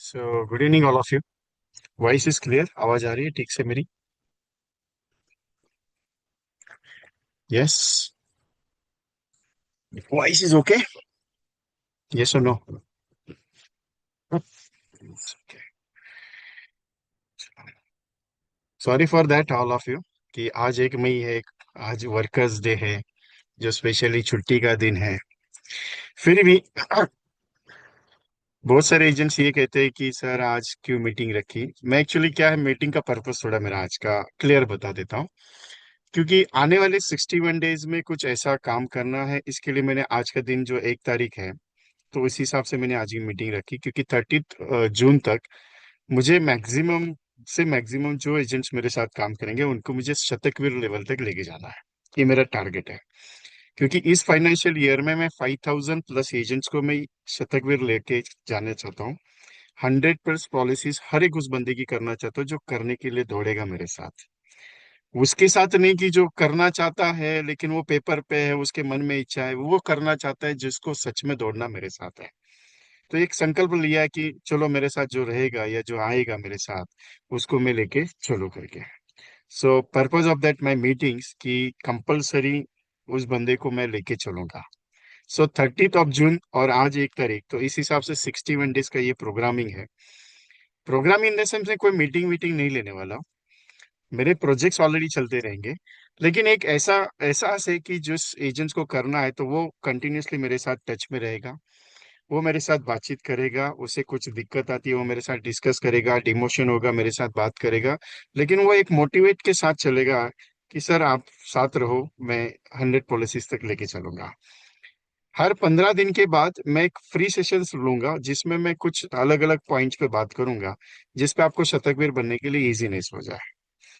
So good evening all of you. Voice is clear, आवाज आ रही है ठीक से मेरी? Yes. Voice is okay. Yes और no? Sorry for that all of you कि आज 1 मई है। आज वर्कर्स डे है, जो स्पेशली छुट्टी का दिन है। फिर भी बहुत सारे एजेंट्स ये कहते हैं कि सर आज क्यों मीटिंग रखी। मैं एक्चुअली क्या है, मीटिंग का पर्पस थोड़ा मेरा आज का क्लियर बता देता हूँ। क्योंकि आने वाले 61 डेज में कुछ ऐसा काम करना है, इसके लिए मैंने आज का दिन जो 1 तारीख है, तो इस हिसाब से मैंने आज की मीटिंग रखी। क्योंकि 30 जून तक मुझे मैक्सिमम से मैक्सिमम जो एजेंट्स मेरे साथ काम करेंगे उनको मुझे शतकवीर लेवल तक लेके जाना है। ये मेरा टारगेट है। क्योंकि इस फाइनेंशियल ईयर में मैं 5000+ एजेंट्स को मैं शतकवीर लेके जाना चाहता हूँ। 100+ पॉलिसीज हर एक उस बंदे की करना चाहता हूँ जो करने के लिए दौड़ेगा मेरे साथ। उसके साथ नहीं कि जो करना चाहता है लेकिन वो पेपर पे है, उसके मन में इच्छा है, वो करना चाहता है जिसको सच में दौड़ना मेरे साथ है। तो एक संकल्प लिया है कि चलो मेरे साथ जो रहेगा या जो आएगा मेरे साथ, उसको मैं लेके चलो करके। So purpose of that my meetings कि कंपलसरी उस बंदे को मैं लेके चलूंगा। सो 30th ऑफ जून और आज 1 तारीख, तो इस हिसाब से 61 डेज का ये प्रोग्रामिंग है। प्रोग्राम इन द सेंस में कोई मीटिंग वीटिंग नहीं लेने वाला। मेरे प्रोजेक्ट्स ऑलरेडी चलते रहेंगे। लेकिन एक ऐसा एहसास है कि जिस एजेंट्स को करना है तो वो कंटिन्यूअसली मेरे साथ टच में रहेगा। वो मेरे साथ बातचीत करेगा, उसे कुछ दिक्कत आती है वो मेरे साथ डिस्कस करेगा, डिमोशन होगा मेरे साथ बात करेगा। लेकिन वो एक मोटिवेट के साथ चलेगा कि सर आप साथ रहो, मैं 100 पॉलिसीज तक लेके चलूंगा। हर 15 दिन के बाद मैं एक फ्री सेशंस लूंगा जिसमें मैं कुछ अलग अलग पॉइंट्स पे बात करूंगा, जिसपे आपको शतकवीर बनने के लिए इजीनेस हो जाए।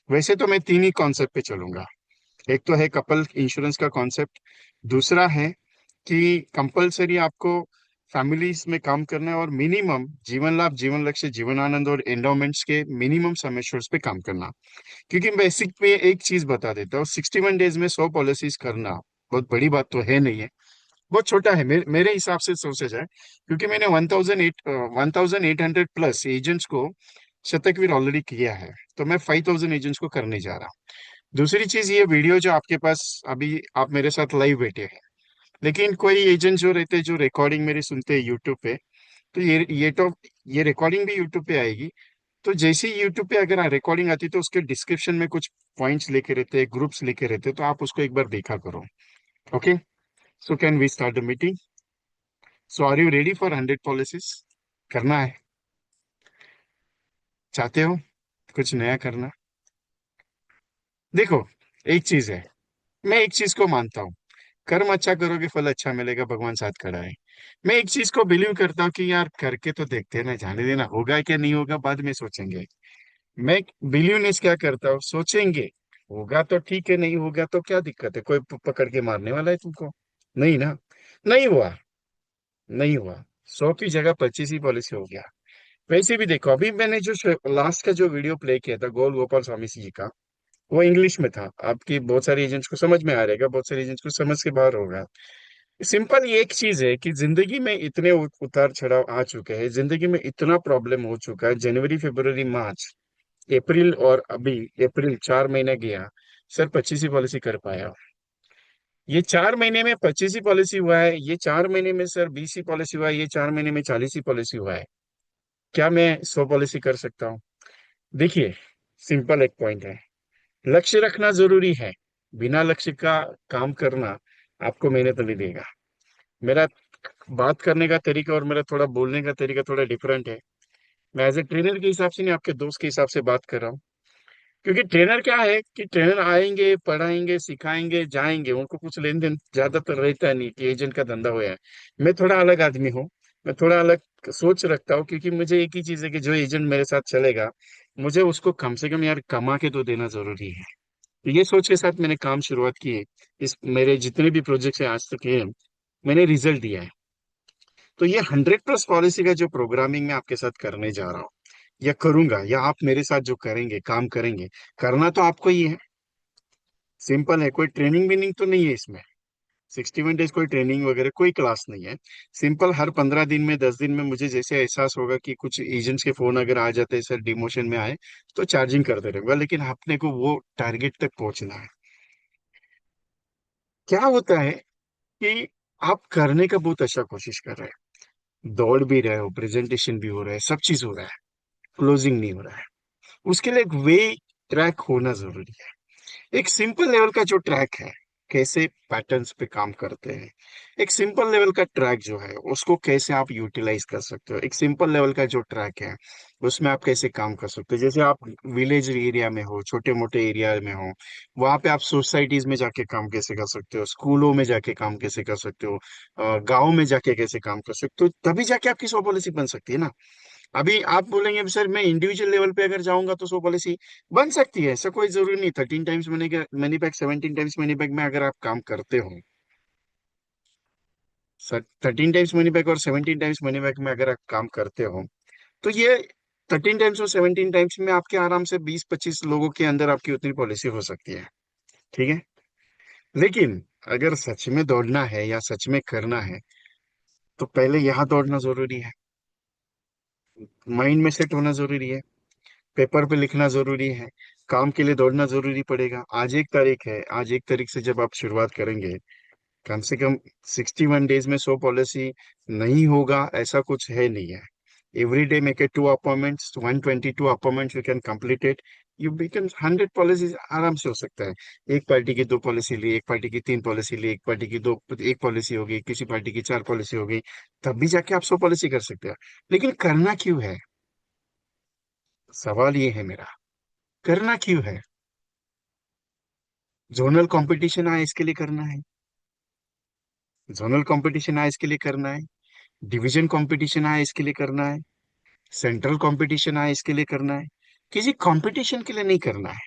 वैसे तो मैं 3 ही कॉन्सेप्ट पे चलूंगा। एक तो है कपल इंश्योरेंस का कॉन्सेप्ट। दूसरा है कि कंपलसरी आपको फैमिलीज में काम करना है और मिनिमम जीवन लाभ, जीवन लक्ष्य, जीवन आनंद और एंडोमेंट्स के मिनिमम सम एश्योर्ड्स पे काम करना। क्योंकि बेसिक पे एक चीज बता देता हूँ, 61 डेज में 100 पॉलिसीज करना बहुत बड़ी बात तो है नहीं है। बहुत छोटा है मेरे हिसाब से सोचा जाए। क्योंकि मैंने 1800+ एजेंट्स को शतकवीर ऑलरेडी किया है, तो मैं 5000 एजेंट्स को करने जा रहा हूँ। दूसरी चीज, ये वीडियो जो आपके पास अभी आप मेरे साथ लाइव बैठे हैं, लेकिन कोई एजेंट जो रहते हैं जो रिकॉर्डिंग मेरी सुनते हैं यूट्यूब पे, तो ये रिकॉर्डिंग भी यूट्यूब पे आएगी। तो जैसे ही यूट्यूब पे अगर रिकॉर्डिंग आती है तो उसके डिस्क्रिप्शन में कुछ पॉइंट्स लिखे रहते हैं, ग्रुप्स लिखे रहते हैं, तो आप उसको एक बार देखा करो। Okay. So can we start the meeting? So are you ready for 100 policies? करना है? चाहते हो कुछ नया करना? देखो, एक चीज है, मैं एक चीज को मानता हूँ, कर्म अच्छा करोगे फल अच्छा मिलेगा, भगवान साथ खड़ा है। मैं एक चीज को बिलीव करता हूँ कि यार करके तो देखते हैं ना, जाने देना, होगा क्या नहीं होगा बाद में सोचेंगे। मैं बिलीवनेस क्या करता हूँ, सोचेंगे। होगा तो ठीक है, नहीं होगा तो क्या दिक्कत है, कोई पकड़ के मारने वाला है तुमको? नहीं ना। नहीं हुआ, नहीं हुआ। 100 की जगह 25 ही पॉलिसी हो गया। वैसे भी देखो, अभी मैंने जो लास्ट का जो वीडियो प्ले किया था गोल गोपाल स्वामी जी का, वो इंग्लिश में था। आपकी बहुत सारी एजेंट्स को समझ में आ रहेगा, बहुत सारी एजेंट्स को समझ के बाहर होगा। सिंपल ये एक चीज है कि जिंदगी में इतने उतार चढ़ाव आ चुके हैं, जिंदगी में इतना प्रॉब्लम हो चुका है। जनवरी, फरवरी, मार्च, अप्रैल और अभी अप्रैल 4 महीने गया, सर 25 ही पॉलिसी कर पाया। ये 4 महीने में 25 ही पॉलिसी हुआ है, ये 4 महीने में सर 20 ही पॉलिसी हुआ है, ये 4 महीने में 40 ही पॉलिसी हुआ है। क्या मैं 100 पॉलिसी कर सकता हूँ? देखिए, सिंपल एक पॉइंट है, लक्ष्य रखना जरूरी है। बिना लक्ष्य का काम करना आपको मेहनत नहीं देगा। मेरा बात करने का तरीका और मेरा थोड़ा बोलने का तरीका थोड़ा डिफरेंट है। मैं एज ए ट्रेनर के हिसाब से नहीं, आपके दोस्त के हिसाब से बात कर रहा हूँ। क्योंकि ट्रेनर क्या है कि ट्रेनर आएंगे, पढ़ाएंगे, सिखाएंगे, जाएंगे, उनको कुछ लेन देन ज्यादातर रहता नहीं कि एजेंट का धंधा होया है। मैं थोड़ा अलग आदमी हूँ। मैं थोड़ा अलग सोच रखता हूँ, क्योंकि मुझे एक ही चीज है कि जो एजेंट मेरे साथ चलेगा, मुझे उसको कम से कम यार कमा के तो देना जरूरी है। तो ये सोच के साथ मैंने काम शुरुआत की है। इस मेरे जितने भी प्रोजेक्ट्स हैं आज तक ये मैंने रिजल्ट दिया है। तो ये 100+ पॉलिसी का जो प्रोग्रामिंग मैं आपके साथ करने जा रहा हूँ या करूंगा, या आप मेरे साथ जो करेंगे काम करेंगे, करना तो आपको ही है। सिंपल है, कोई ट्रेनिंग विनिंग तो नहीं है इसमें। 61 डेज कोई ट्रेनिंग वगैरह कोई क्लास नहीं है। सिंपल हर 15 दिन में 10 दिन में मुझे जैसे एहसास होगा कि कुछ एजेंट्स के फोन अगर आ जाते हैं सर डिमोशन में आए, तो चार्जिंग करते रहूंगा, लेकिन अपने को वो टारगेट तक पहुंचना है। क्या होता है कि आप करने का बहुत अच्छा कोशिश कर रहे हैं, दौड़ भी रहे हो, प्रेजेंटेशन भी हो रहा है, सब चीज हो रहा है, क्लोजिंग नहीं हो रहा है। उसके लिए एक वे ट्रैक होना जरूरी है। एक सिंपल लेवल का जो ट्रैक है, कैसे पैटर्न्स पे काम करते हैं, एक सिंपल लेवल का ट्रैक जो है उसको कैसे आप यूटिलाइज कर सकते हो, एक सिंपल लेवल का जो ट्रैक है उसमें आप कैसे काम कर सकते हो। जैसे आप विलेज एरिया में हो, छोटे मोटे एरिया में हो, वहां पे आप सोसाइटीज में जाके काम कैसे कर सकते हो, स्कूलों में जाके काम कैसे कर सकते हो, गाँव में जाके कैसे काम कर सकते हो, तभी जाके आपकी सौ पॉलिसी बन सकती है ना। अभी आप बोलेंगे सर मैं इंडिविजुअल लेवल पे अगर जाऊंगा तो सो पॉलिसी बन सकती है, ऐसा कोई जरूरी नहीं। 13 times money back, 17 times money back में अगर आप काम करते हो, सर 13 टाइम्स मनी बैक और 17 टाइम्स मनी बैक में अगर आप काम करते हो, तो ये 13 टाइम्स और 17 टाइम्स में आपके आराम से 20-25 लोगों के अंदर आपकी उतनी पॉलिसी हो सकती है। ठीक है। लेकिन अगर सच में दौड़ना है या सच में करना है, तो पहले यहाँ दौड़ना जरूरी है, माइंड में सेट होना जरूरी है, पेपर पे लिखना जरूरी है, काम के लिए दौड़ना जरूरी पड़ेगा। आज 1 तारीख है, आज 1 तारीख से जब आप शुरुआत करेंगे, कम से कम 61 डेज में 100 पॉलिसी नहीं होगा ऐसा कुछ है नहीं है। Every day make a 2 appointments, 122 appointments, you can complete it, you become 100 policies आराम से हो सकता है। एक पार्टी की 2 पॉलिसी ली, एक पार्टी की 3 पॉलिसी ली, एक पार्टी की दो, एक पॉलिसी हो गई, किसी पार्टी की 4 पॉलिसी हो गई, तब भी जाके आप 100 पॉलिसी कर सकते हैं। लेकिन करना क्यों है, सवाल ये है मेरा, करना क्यों है? जोनल कंपटीशन आए इसके लिए करना है, जोनल कंपटीशन आए इसके लिए करना है, डिवीजन कंपटीशन आए इसके लिए करना है, सेंट्रल कंपटीशन आए इसके लिए करना है, किसी कंपटीशन के लिए नहीं करना है।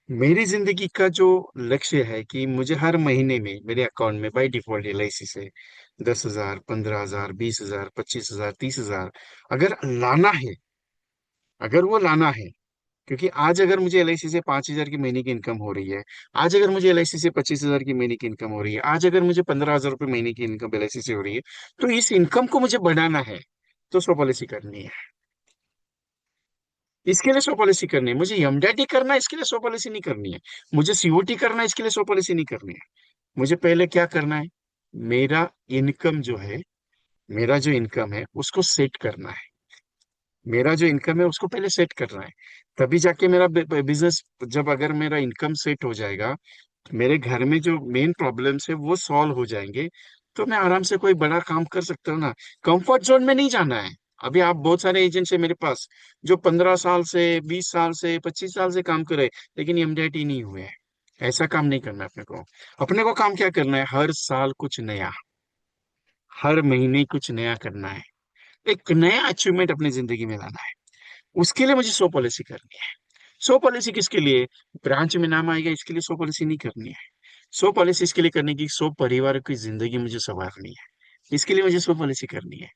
मेरी जिंदगी का जो लक्ष्य है कि मुझे हर महीने में मेरे अकाउंट में बाय डिफॉल्ट LIC से 10,000, 15,000, 20,000, 25,000, 30,000 अगर लाना है, अगर वो लाना है, क्योंकि आज अगर मुझे LIC से 5,000 की महीने की इनकम हो रही है, आज अगर मुझे LIC से 25,000 की महीने की इनकम हो रही है, आज अगर मुझे 15,000 रुपये महीने की इनकम LIC से हो रही है, तो इस इनकम को मुझे बढ़ाना है, तो सौ पॉलिसी करनी है। इसके लिए सौ पॉलिसी करनी है। मुझे एमडीटी करना है, इसके लिए सौ पॉलिसी नहीं करनी है। मुझे सीओटी करना है, इसके लिए सौ पॉलिसी नहीं करनी है। मुझे पहले क्या करना है, मेरा इनकम जो है, मेरा जो इनकम है उसको सेट करना है, मेरा जो इनकम है उसको पहले सेट करना है। तभी जाके मेरा बिजनेस, जब अगर मेरा इनकम सेट हो जाएगा, मेरे घर में जो मेन प्रॉब्लम्स है वो सॉल्व हो जाएंगे, तो मैं आराम से कोई बड़ा काम कर सकता हूँ ना। कंफर्ट जोन में नहीं जाना है। अभी आप बहुत सारे एजेंट्स है मेरे पास जो 15 साल से, 20 साल से, 25 साल से काम कर रहे हैं, लेकिन एमडीटी नहीं हुए हैं। ऐसा काम नहीं करना है अपने को। अपने को काम क्या करना है, हर साल कुछ नया, हर महीने कुछ नया करना है, एक नया अचीवमेंट अपनी जिंदगी में लाना है। उसके लिए मुझे सौ पॉलिसी करनी है। सौ पॉलिसी किसके लिए, ब्रांच में नाम आएगा इसके लिए सौ पॉलिसी नहीं करनी है। सौ पॉलिसी इसके लिए करने की, 100 परिवार की जिंदगी मुझे संवारनी है, इसके लिए मुझे सौ पॉलिसी करनी है।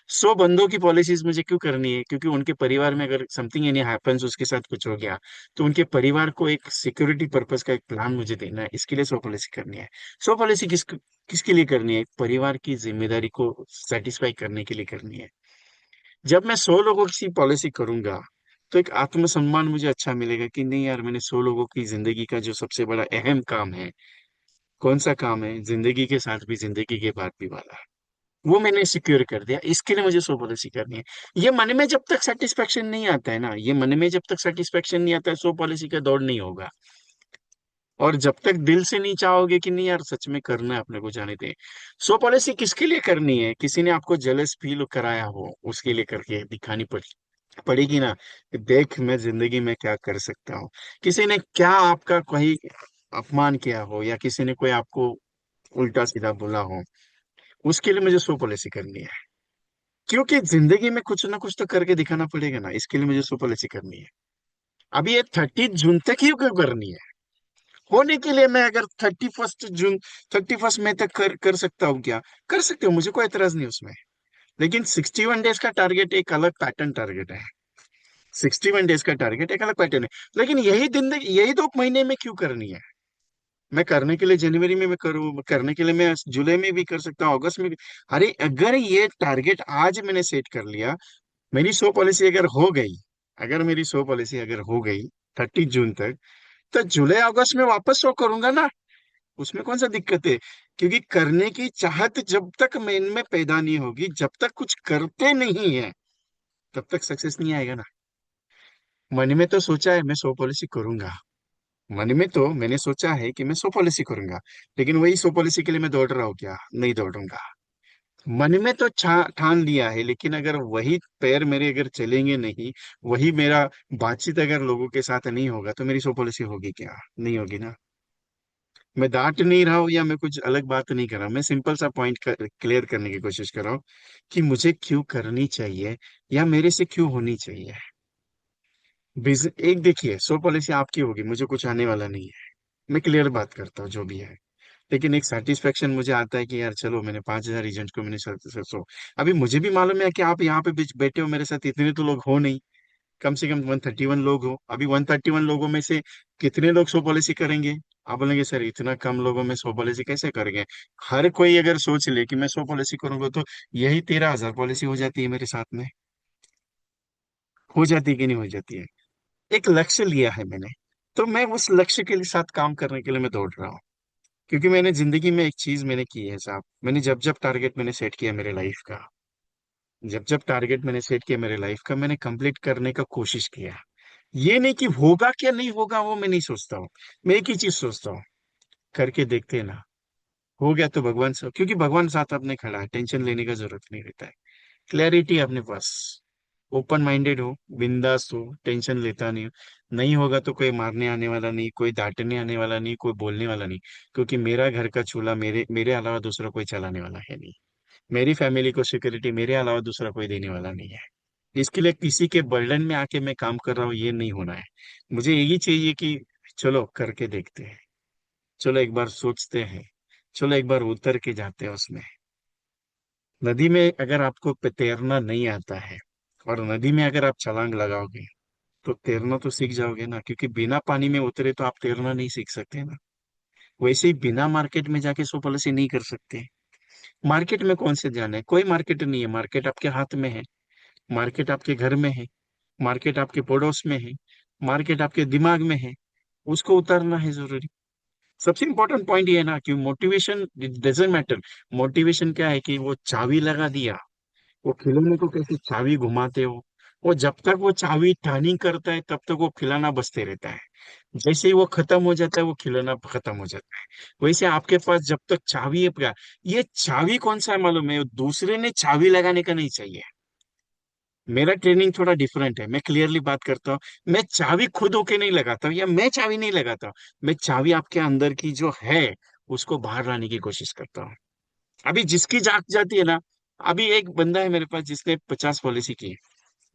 100 बंदों की पॉलिसीज मुझे क्यों करनी है, क्योंकि उनके परिवार में अगर समथिंग एनी हैपेंस, उसके साथ कुछ हो गया, तो उनके परिवार को एक सिक्योरिटी पर्पस का एक प्लान मुझे देना है, इसके लिए सौ पॉलिसी करनी है। सौ पॉलिसी किसके लिए करनी है, परिवार की जिम्मेदारी को सेटिस्फाई करने के लिए करनी है। जब मैं 100 लोगों की पॉलिसी करूंगा, तो एक आत्मसम्मान मुझे अच्छा मिलेगा कि नहीं यार, मैंने 100 लोगों की जिंदगी का जो सबसे बड़ा अहम काम है, कौन सा काम है, जिंदगी के साथ भी जिंदगी के बाद भी वाला है, वो मैंने सिक्योर कर दिया। इसके लिए मुझे 100 पॉलिसी करनी है। ये मन में जब तक सेटिस्फेक्शन नहीं आता है ना, ये मन में जब तक सेटिस्फेक्शन नहीं आता है, 100 पॉलिसी का दौड़ नहीं होगा। और जब तक दिल से नहीं चाहोगे कि नहीं यार सच में करना है अपने को, जाने दे। 100 पॉलिसी किसके लिए करनी है, किसी ने आपको जेलस फील कराया हो उसके लिए करके दिखानी पड़ेगी ना, कि देख मैं जिंदगी में क्या कर सकता हूँ। किसी ने क्या आपका कोई अपमान किया हो, या किसी ने कोई आपको उल्टा सीधा बोला हो, उसके लिए मुझे 100 पॉलिसी करनी है। क्योंकि जिंदगी में कुछ ना कुछ तो करके दिखाना पड़ेगा ना, इसके लिए मुझे 100 पॉलिसी करनी है। अभी ये 30 जून तक ही क्यों करनी है, होने के लिए मैं अगर 31 जून, 31 मई तक कर सकता हूँ क्या, कर सकते हो, मुझे कोई एतराज नहीं उसमें। लेकिन 61 डेज का टारगेट एक अलग पैटर्न टारगेट है। 61 डेज का टारगेट एक अलग पैटर्न है। लेकिन यही दिन, यही 2 महीने में क्यों करनी है, मैं करने के लिए जनवरी में मैं करूँ, करने के लिए मैं जुलाई में भी कर सकता हूँ, अगस्त में भी। अरे अगर ये टारगेट आज मैंने सेट कर लिया, मेरी 100 पॉलिसी अगर हो गई, अगर मेरी 100 पॉलिसी अगर हो गई 30 जून तक, तो जुलाई अगस्त में वापस 100 करूंगा ना। उसमें कौन सा दिक्कत है? क्योंकि करने की चाहत जब तक मन में पैदा नहीं होगी, जब तक कुछ करते नहीं है, तब तक सक्सेस नहीं आएगा ना। मन में तो सोचा है मैं 100 पॉलिसी करूंगा, मन में तो मैंने सोचा है कि मैं 100 पॉलिसी करूंगा, लेकिन वही 100 पॉलिसी के लिए मैं दौड़ रहा हूँ क्या? नहीं दौड़ूंगा। मन में तो ठान लिया है, लेकिन अगर वही पैर मेरे अगर चलेंगे नहीं, वही मेरा बातचीत अगर लोगों के साथ नहीं होगा, तो मेरी 100 पॉलिसी होगी क्या? नहीं होगी ना। मैं डांट नहीं रहा हूँ या मैं कुछ अलग बात नहीं कर रहा हूँ, मैं सिंपल सा पॉइंट क्लियर करने की कोशिश कर रहा हूँ कि मुझे क्यों करनी चाहिए, या मेरे से क्यों होनी चाहिए। एक देखिए, 100 पॉलिसी आपकी होगी, मुझे कुछ आने वाला नहीं है, मैं क्लियर बात करता हूँ जो भी है। लेकिन एक सेटिस्फेक्शन मुझे आता है कि यार चलो, मैंने 5,000 एजेंट को मैंने सो। अभी मुझे भी मालूम है कि आप यहाँ पे बैठे हो मेरे साथ, इतने तो लोग हो नहीं, कम से कम 131 लोग हो। अभी 131 लोगों में से कितने लोग 100 पॉलिसी करेंगे? आप बोलेंगे सर इतना कम लोगों में 100 पॉलिसी कैसे करेंगे? हर कोई अगर सोच ले कि मैं 100 पॉलिसी करूंगा, तो यही 13,000 पॉलिसी हो जाती है मेरे साथ में। हो जाती है कि नहीं हो जाती है? एक लक्ष्य लिया है मैंने, तो मैं उस लक्ष्य के लिए साथ काम करने के लिए मैं दौड़ रहा हूँ। क्योंकि मैंने जिंदगी में एक चीज मैंने की है साहब, मैंने जब जब टारगेट मैंने सेट किया मेरे लाइफ का, जब जब टारगेट मैंने सेट किया मेरे लाइफ का, मैंने कंप्लीट करने का कोशिश किया। ये नहीं कि होगा क्या नहीं होगा वो मैं नहीं सोचता हूँ। मैं एक ही चीज सोचता हूँ, करके देखते हैं ना। हो गया तो भगवान से, क्योंकि भगवान साथ अपने खड़ा है, टेंशन लेने का जरूरत नहीं रहता है। क्लैरिटी अपने पास, ओपन माइंडेड हो, बिंदास हो, टेंशन लेता नहीं हो। नहीं होगा तो कोई मारने आने वाला नहीं, कोई डांटने आने वाला नहीं, कोई बोलने वाला नहीं। क्योंकि मेरा घर का चूल्हा मेरे मेरे अलावा दूसरा कोई चलाने वाला है नहीं। मेरी फैमिली को सिक्योरिटी मेरे अलावा दूसरा कोई देने वाला नहीं है। इसके लिए किसी के बर्डन में आके मैं काम कर रहा हूँ, ये नहीं होना है। मुझे यही चाहिए कि चलो करके देखते हैं, चलो एक बार सोचते हैं, चलो एक बार उतर के जाते हैं उसमें। नदी में अगर आपको तैरना नहीं आता है, और नदी में अगर आप छलांग लगाओगे, तो तैरना तो सीख जाओगे ना, क्योंकि बिना पानी में उतरे तो आप तैरना नहीं सीख सकते ना। वैसे ही बिना मार्केट में जाके 100 पॉलिसी नहीं कर सकते। मार्केट में कौन से जाना है? कोई मार्केट नहीं है, मार्केट आपके हाथ में है, मार्केट आपके घर में है, मार्केट आपके पड़ोस में है, मार्केट आपके दिमाग में है। उसको उतारना है जरूरी। सबसे इंपॉर्टेंट पॉइंट ये है ना कि मोटिवेशन डजेंट मैटर। मोटिवेशन क्या है कि वो चाबी लगा दिया, वो खिलौने को कैसे चाबी घुमाते हो, वो जब तक वो चाबी टर्निंग करता है तब तक वो खिलौना बजते रहता है। जैसे ही वो खत्म हो जाता है, वो खिलौना खत्म हो जाता है। वैसे आपके पास जब तक चाबी है ये चाबी कौन सा है मालूम है? दूसरे ने चाबी लगाने का नहीं चाहिए। मेरा ट्रेनिंग थोड़ा डिफरेंट है, मैं क्लियरली बात करता हूँ। मैं चाबी खुद होके नहीं लगाता हूँ, या मैं चाबी नहीं लगाता हूँ। मैं चाबी आपके अंदर की जो है, उसको बाहर लाने की कोशिश करता हूँ। अभी जिसकी जाग जाती है ना, अभी एक बंदा है मेरे पास जिसने 50 पॉलिसी की।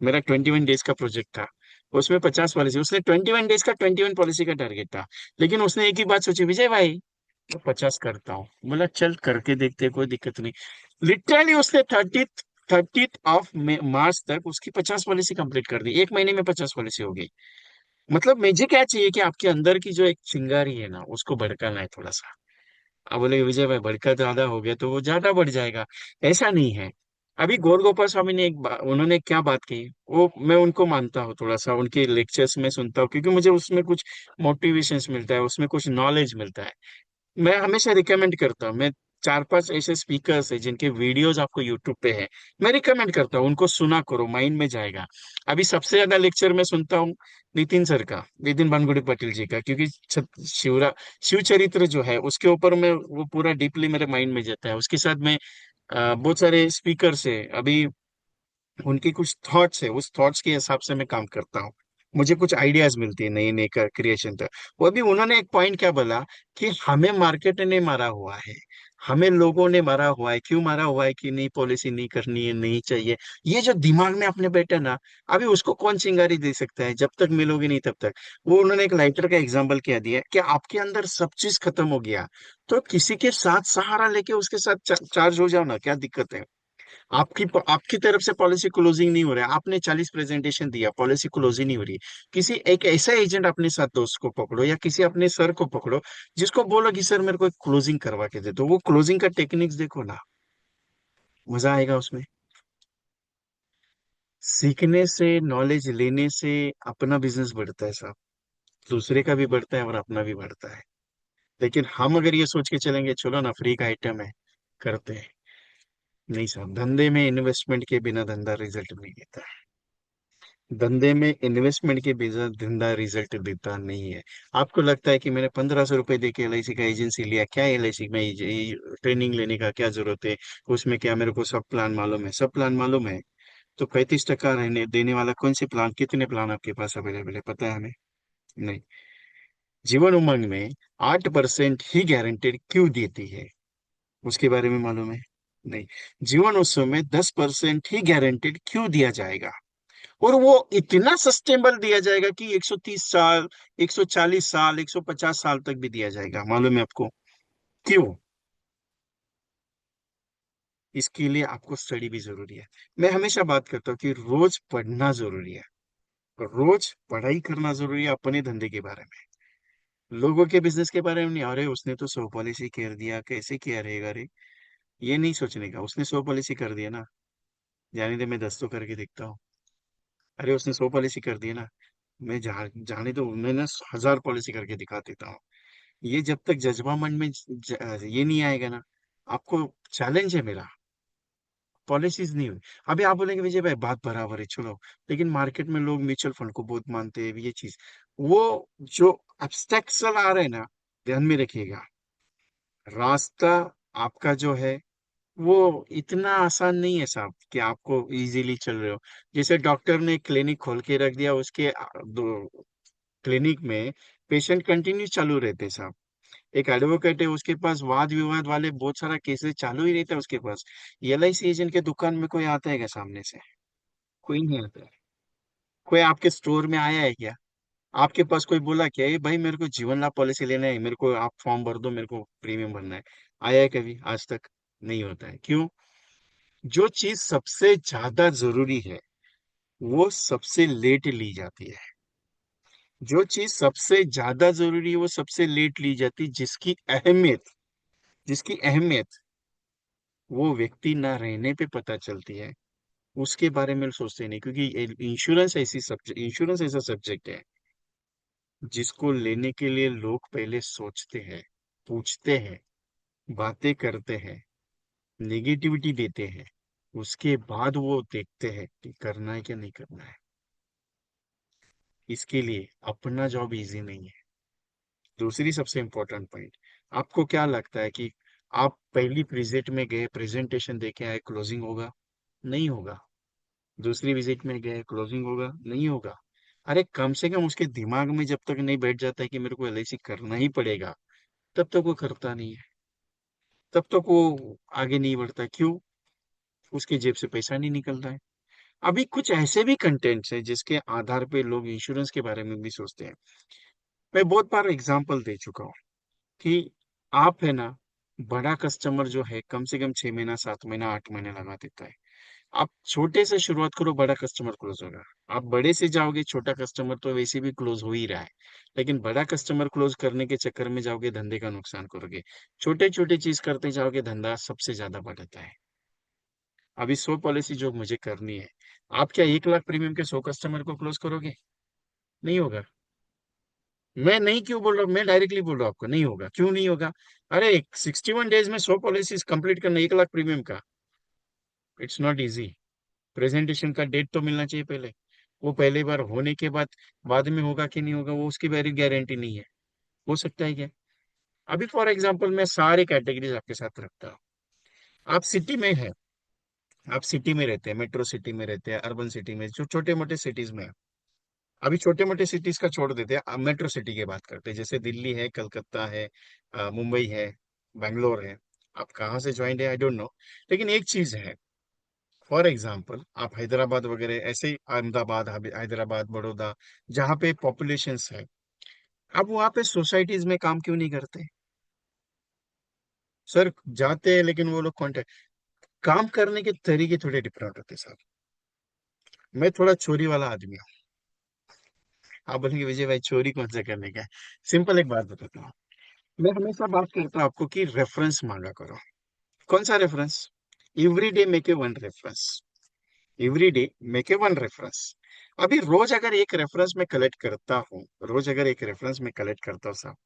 मेरा 21 डेज का प्रोजेक्ट था, उसमें 50 पॉलिसी, उसने 21 डेज का 21 पॉलिसी का टारगेट था। लेकिन उसने एक ही बात सोची, विजय भाई मैं 50 करता हूँ। बोला चल करके देखते हैं, कोई दिक्कत नहीं। लिटरली उसने 30 ऑफ मार्च तक उसकी 50 पॉलिसी कंप्लीट कर दी, एक महीने में 50 पॉलिसी हो गई। मतलब मुझे क्या चाहिए कि आपके अंदर की जो एक चिंगारी है ना, उसको भड़काना है थोड़ा सा। अब बोले विजय भाई भड़का ज्यादा हो गया तो वो ज्यादा बढ़ जाएगा। ऐसा नहीं है। अभी गौर गोपाल स्वामी ने उन्होंने क्या बात कही, वो मैं उनको मानता हूँ, थोड़ा सा उनके लेक्चर्स में सुनता हूँ, क्योंकि मुझे उसमें कुछ मोटिवेशंस मिलता है, उसमें कुछ नॉलेज मिलता है। मैं हमेशा रिकमेंड करता हूँ, मैं 4-5 ऐसे स्पीकर्स हैं जिनके वीडियोस आपको यूट्यूब पे है, मैं रिकमेंड करता हूँ उनको सुना करो, माइंड में जाएगा। अभी सबसे ज्यादा लेक्चर मैं सुनता हूँ नितिन सर का, नितिन भानगुड़ी पाटिल जी का, क्योंकि शिव चरित्र जो है उसके ऊपर मैं वो पूरा डीपली मेरे माइंड में जाता है। उसके साथ में बहुत सारे स्पीकर्स है, अभी उनकी कुछ थॉट्स है, उस थॉट्स के हिसाब से मैं काम करता हूँ। मुझे कुछ आइडियाज मिलती है नई नई क्रिएशन तक। वो भी उन्होंने एक पॉइंट क्या बोला कि हमें मार्केट ने मारा हुआ है, हमें लोगों ने मारा हुआ है। क्यों मारा हुआ है? कि नई पॉलिसी नहीं करनी है, नहीं चाहिए। ये जो दिमाग में अपने बैठा ना, अभी उसको कौन चिंगारी दे सकता है? जब तक मिलोगे नहीं तब तक। वो उन्होंने एक लाइटर का एग्जाम्पल क्या दिया कि आपके अंदर सब चीज खत्म हो गया, तो किसी के साथ सहारा लेके उसके साथ चार्ज हो जाओ ना, क्या दिक्कत है? आपकी तरफ से पॉलिसी क्लोजिंग नहीं हो रहा है, आपने 40 प्रेजेंटेशन दिया, पॉलिसी क्लोजिंग नहीं हो रही है। किसी एक ऐसा एजेंट अपने साथ दोस्त को पकड़ो या किसी अपने सर को पकड़ो, जिसको बोलो कि सर मेरे को एक क्लोजिंग करवा के दे, तो वो क्लोजिंग का टेक्निक्स देखो ना, मजा आएगा उसमें। सीखने से, नॉलेज लेने से अपना बिजनेस बढ़ता है साहब, दूसरे का भी बढ़ता है और अपना भी बढ़ता है। लेकिन हम अगर ये सोच के चलेंगे चलो ना फ्री का आइटम है, करते हैं, नहीं साहब, धंधे में इन्वेस्टमेंट के बिना धंधा रिजल्ट नहीं देता है। धंधे में इन्वेस्टमेंट के बिना धंधा रिजल्ट देता नहीं है। आपको लगता है कि मैंने 1500 रुपए दे के एलआईसी का एजेंसी लिया, क्या एलआईसी में ट्रेनिंग लेने का क्या जरूरत है? उसमें क्या मेरे को सब प्लान मालूम है? सब प्लान मालूम है तो 35% रहने देने वाला कौन से प्लान, कितने प्लान आपके पास अवेलेबल है पता है हमें? नहीं। जीवन उमंग में 8% ही गारंटेड क्यों देती है, उसके बारे में मालूम है? नहीं। जीवन उत्सव में 10% ही गारंटेड क्यों दिया जाएगा? और वो इतना सस्टेनेबल दिया जाएगा कि 130 साल, 140 साल, 150 साल तक भी दिया जाएगा, मालूम है आपको? क्यों? इसके लिए आपको स्टडी भी जरूरी है। मैं हमेशा बात करता हूँ कि रोज पढ़ना जरूरी है, रोज पढ़ाई करना जरूरी है अपने धंधे के बारे में। लोगों के बिजनेस के बारे में नहीं, अरे उसने तो 100 पॉलिसी कर दिया, कैसे किया रहेगा रे, ये नहीं सोचने का। उसने 100 पॉलिसी कर दिया ना, जाने दे मैं 10 तो करके देखता हूँ। अरे उसने 100 पॉलिसी कर दिया ना, मैं जाने दो मैं ना 1000 पॉलिसी करके दिखा देता हूँ। ये जब तक जज्बा मन में ये नहीं आएगा ना, आपको चैलेंज है मेरा, पॉलिसीज नहीं हुई। अभी आप बोलेंगे विजय भाई बात बराबर है चलो, लेकिन मार्केट में लोग म्यूचुअल फंड को बहुत मानते हैं, ये चीज, वो जो एब्स्ट्रैक्ट आ रहा है ना, ध्यान में रखिएगा, रास्ता आपका जो है वो इतना आसान नहीं है साहब कि आपको इजीली चल रहे हो। जैसे डॉक्टर ने क्लिनिक खोल के रख दिया, उसके दो क्लिनिक में पेशेंट कंटिन्यू चालू रहते हैं साहब। एक एडवोकेट है, उसके पास वाद विवाद वाले बहुत सारा केसेस चालू ही रहता है उसके पास। एलआईसी एजेंट के दुकान में कोई आता है क्या सामने से? कोई नहीं आता है। कोई आपके स्टोर में आया है क्या? आपके पास कोई बोला क्या ये भाई मेरे को जीवन लाभ पॉलिसी लेना है, मेरे को आप फॉर्म भर दो, मेरे को प्रीमियम भरना है? आया है कभी? आज तक नहीं होता है। क्यों? जो चीज सबसे ज्यादा जरूरी है वो सबसे लेट ली जाती है। जो चीज सबसे ज्यादा जरूरी है वो सबसे लेट ली जाती है, जिसकी अहमियत वो व्यक्ति ना रहने पे पता चलती है, उसके बारे में सोचते नहीं। क्योंकि इंश्योरेंस ऐसा सब्जेक्ट है जिसको लेने के लिए लोग पहले सोचते हैं, पूछते हैं, बातें करते हैं, नेगेटिविटी देते हैं, उसके बाद वो देखते हैं कि करना है क्या नहीं करना है। इसके लिए अपना जॉब इजी नहीं है। दूसरी सबसे इंपॉर्टेंट पॉइंट, आपको क्या लगता है कि आप पहली विजिट में गए, प्रेजेंटेशन देके आए, क्लोजिंग होगा? नहीं होगा। दूसरी विजिट में गए, क्लोजिंग होगा? नहीं होगा। अरे कम से कम उसके दिमाग में जब तक नहीं बैठ जाता है कि मेरे को एलआईसी करना ही पड़ेगा, तब तक वो करता नहीं है, तब तक वो आगे नहीं बढ़ता। क्यों? उसके जेब से पैसा नहीं निकलता है। अभी कुछ ऐसे भी कंटेंट्स हैं जिसके आधार पे लोग इंश्योरेंस के बारे में भी सोचते हैं। मैं बहुत बार एग्जांपल दे चुका हूँ कि आप है ना, बड़ा कस्टमर जो है कम से कम 6 महीना, 7 महीना, 8 महीने लगा देता है। आप छोटे से शुरुआत करो, बड़ा कस्टमर क्लोज होगा। आप बड़े से जाओगे, छोटा कस्टमर तो वैसे भी क्लोज हो ही रहा है, लेकिन बड़ा कस्टमर क्लोज करने के चक्कर में जाओगे, धंधे का नुकसान करोगे। छोटे छोटे चीज करते जाओगे, धंधा सबसे ज्यादा बढ़ता है। अभी 100 पॉलिसी जो मुझे करनी है, आप क्या 1 लाख प्रीमियम के 100 कस्टमर को क्लोज करोगे? नहीं होगा। मैं नहीं क्यों बोल रहा हूँ, मैं डायरेक्टली बोल रहा हूँ आपको नहीं होगा। क्यों नहीं होगा? अरे 61 डेज में 100 पॉलिसीज कंप्लीट करना, 1 लाख प्रीमियम का, इट्स नॉट इजी। प्रेजेंटेशन का डेट तो मिलना चाहिए पहले। वो पहली बार होने के बाद में होगा कि नहीं होगा, वो उसकी वेरी गारंटी नहीं है। हो सकता है क्या? अभी फॉर एग्जांपल मैं सारे कैटेगरीज आपके साथ रखता हूँ। आप सिटी में है, आप सिटी में रहते हैं, मेट्रो सिटी में रहते हैं, अर्बन सिटी में, जो छोटे मोटे सिटीज में है। अभी छोटे मोटे सिटीज का छोड़ देते हैं, अब मेट्रो सिटी की बात करते हैं, जैसे दिल्ली है, कलकत्ता है, मुंबई है, बैंगलोर है। आप कहाँ से ज्वाइन है आई डोंट नो, लेकिन एक चीज है, फॉर एग्जाम्पल आप हैदराबाद वगैरह ऐसे ही, अहमदाबाद, हैदराबाद, बड़ौदा, जहाँ पे पॉपुलेशन है, अब वहाँ पे सोसाइटीज में काम क्यों नहीं करते? सर जाते हैं लेकिन वो लोग कॉन्टेक्ट, काम करने के तरीके थोड़े डिफरेंट होते हैं साहब। मैं थोड़ा चोरी वाला आदमी हूँ। आप बोलेंगे विजय भाई चोरी कौन सा करने का है? सिंपल एक बात बताता हूँ। मैं हमेशा बात करता हूँ आपको कि रेफरेंस मांगा करो। कौन सा reference? Every day make a one reference. Every day make a one reference. अभी रोज अगर एक रेफरेंस में कलेक्ट करता हूँ, रोज अगर एक रेफरेंस में कलेक्ट करता हूँ साहब,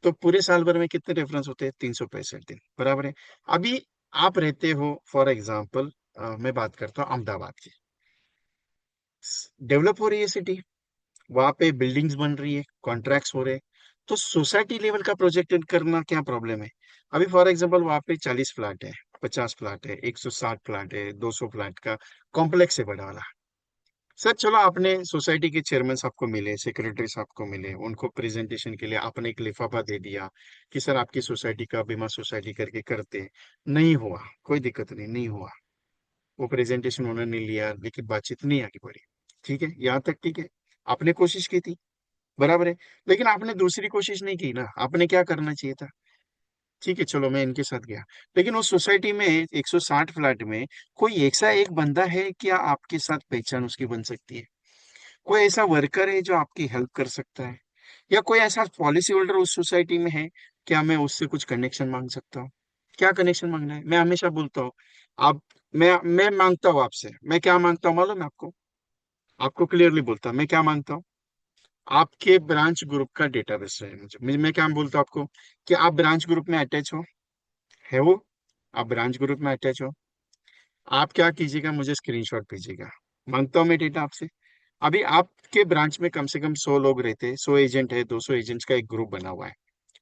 तो पूरे साल भर में कितने रेफरेंस होते हैं? 365 दिन, बराबर है। अभी आप रहते हो फॉर एग्जाम्पल, मैं बात करता हूँ अहमदाबाद की। डेवलप हो रही है सिटी, वहां पे बिल्डिंग्स बन रही है, कॉन्ट्रैक्ट्स हो रहे हैं, तो सोसाइटी लेवल का प्रोजेक्ट करना क्या प्रॉब्लम है? अभी फॉर एग्जांपल वहां पे 40 फ्लैट है, 50 फ्लैट है, 160 फ्लैट है, 200 फ्लैट का कॉम्प्लेक्स है बड़ा वाला। सर चलो आपने सोसाइटी के चेयरमैन साहब को मिले, सेक्रेटरी साहब को मिले, उनको प्रेजेंटेशन के लिए आपने एक लिफाफा दे दिया कि सर आपकी सोसाइटी का बीमा सोसाइटी करके करते हैं। नहीं हुआ, कोई दिक्कत नहीं, नहीं हुआ। वो प्रेजेंटेशन उन्होंने लिया लेकिन बातचीत नहीं आगे बढ़ी। ठीक है, यहाँ तक ठीक है। आपने कोशिश की थी, बराबर है। लेकिन आपने दूसरी कोशिश नहीं की ना, आपने क्या करना चाहिए था? ठीक है चलो मैं इनके साथ गया, लेकिन उस सोसाइटी में 160 फ्लैट में कोई ऐसा एक बंदा है क्या आपके साथ पहचान उसकी बन सकती है? कोई ऐसा वर्कर है जो आपकी हेल्प कर सकता है? या कोई ऐसा पॉलिसी होल्डर उस सोसाइटी में है, क्या मैं उससे कुछ कनेक्शन मांग सकता हूँ? क्या कनेक्शन मांगना है? मैं हमेशा बोलता हूँ, आप, मैं मांगता हूँ आपसे, मैं क्या मांगता हूँ मालूम है आपको? आपको क्लियरली बोलता हूँ मैं क्या मांगता हूँ। आपके ब्रांच ग्रुप का डेटाबेस है मुझे, मैं क्या बोलता हूँ आपको, कि आप ब्रांच ग्रुप में अटैच हो, है वो, आप ब्रांच ग्रुप में अटैच हो। आप क्या कीजिएगा, मुझे स्क्रीनशॉट भेजिएगा। मांगता हूँ मैं डेटा आपसे। अभी आपके ब्रांच में कम से कम 100 लोग रहते हैं, 100 एजेंट है, 200 एजेंट्स का एक ग्रुप बना हुआ है।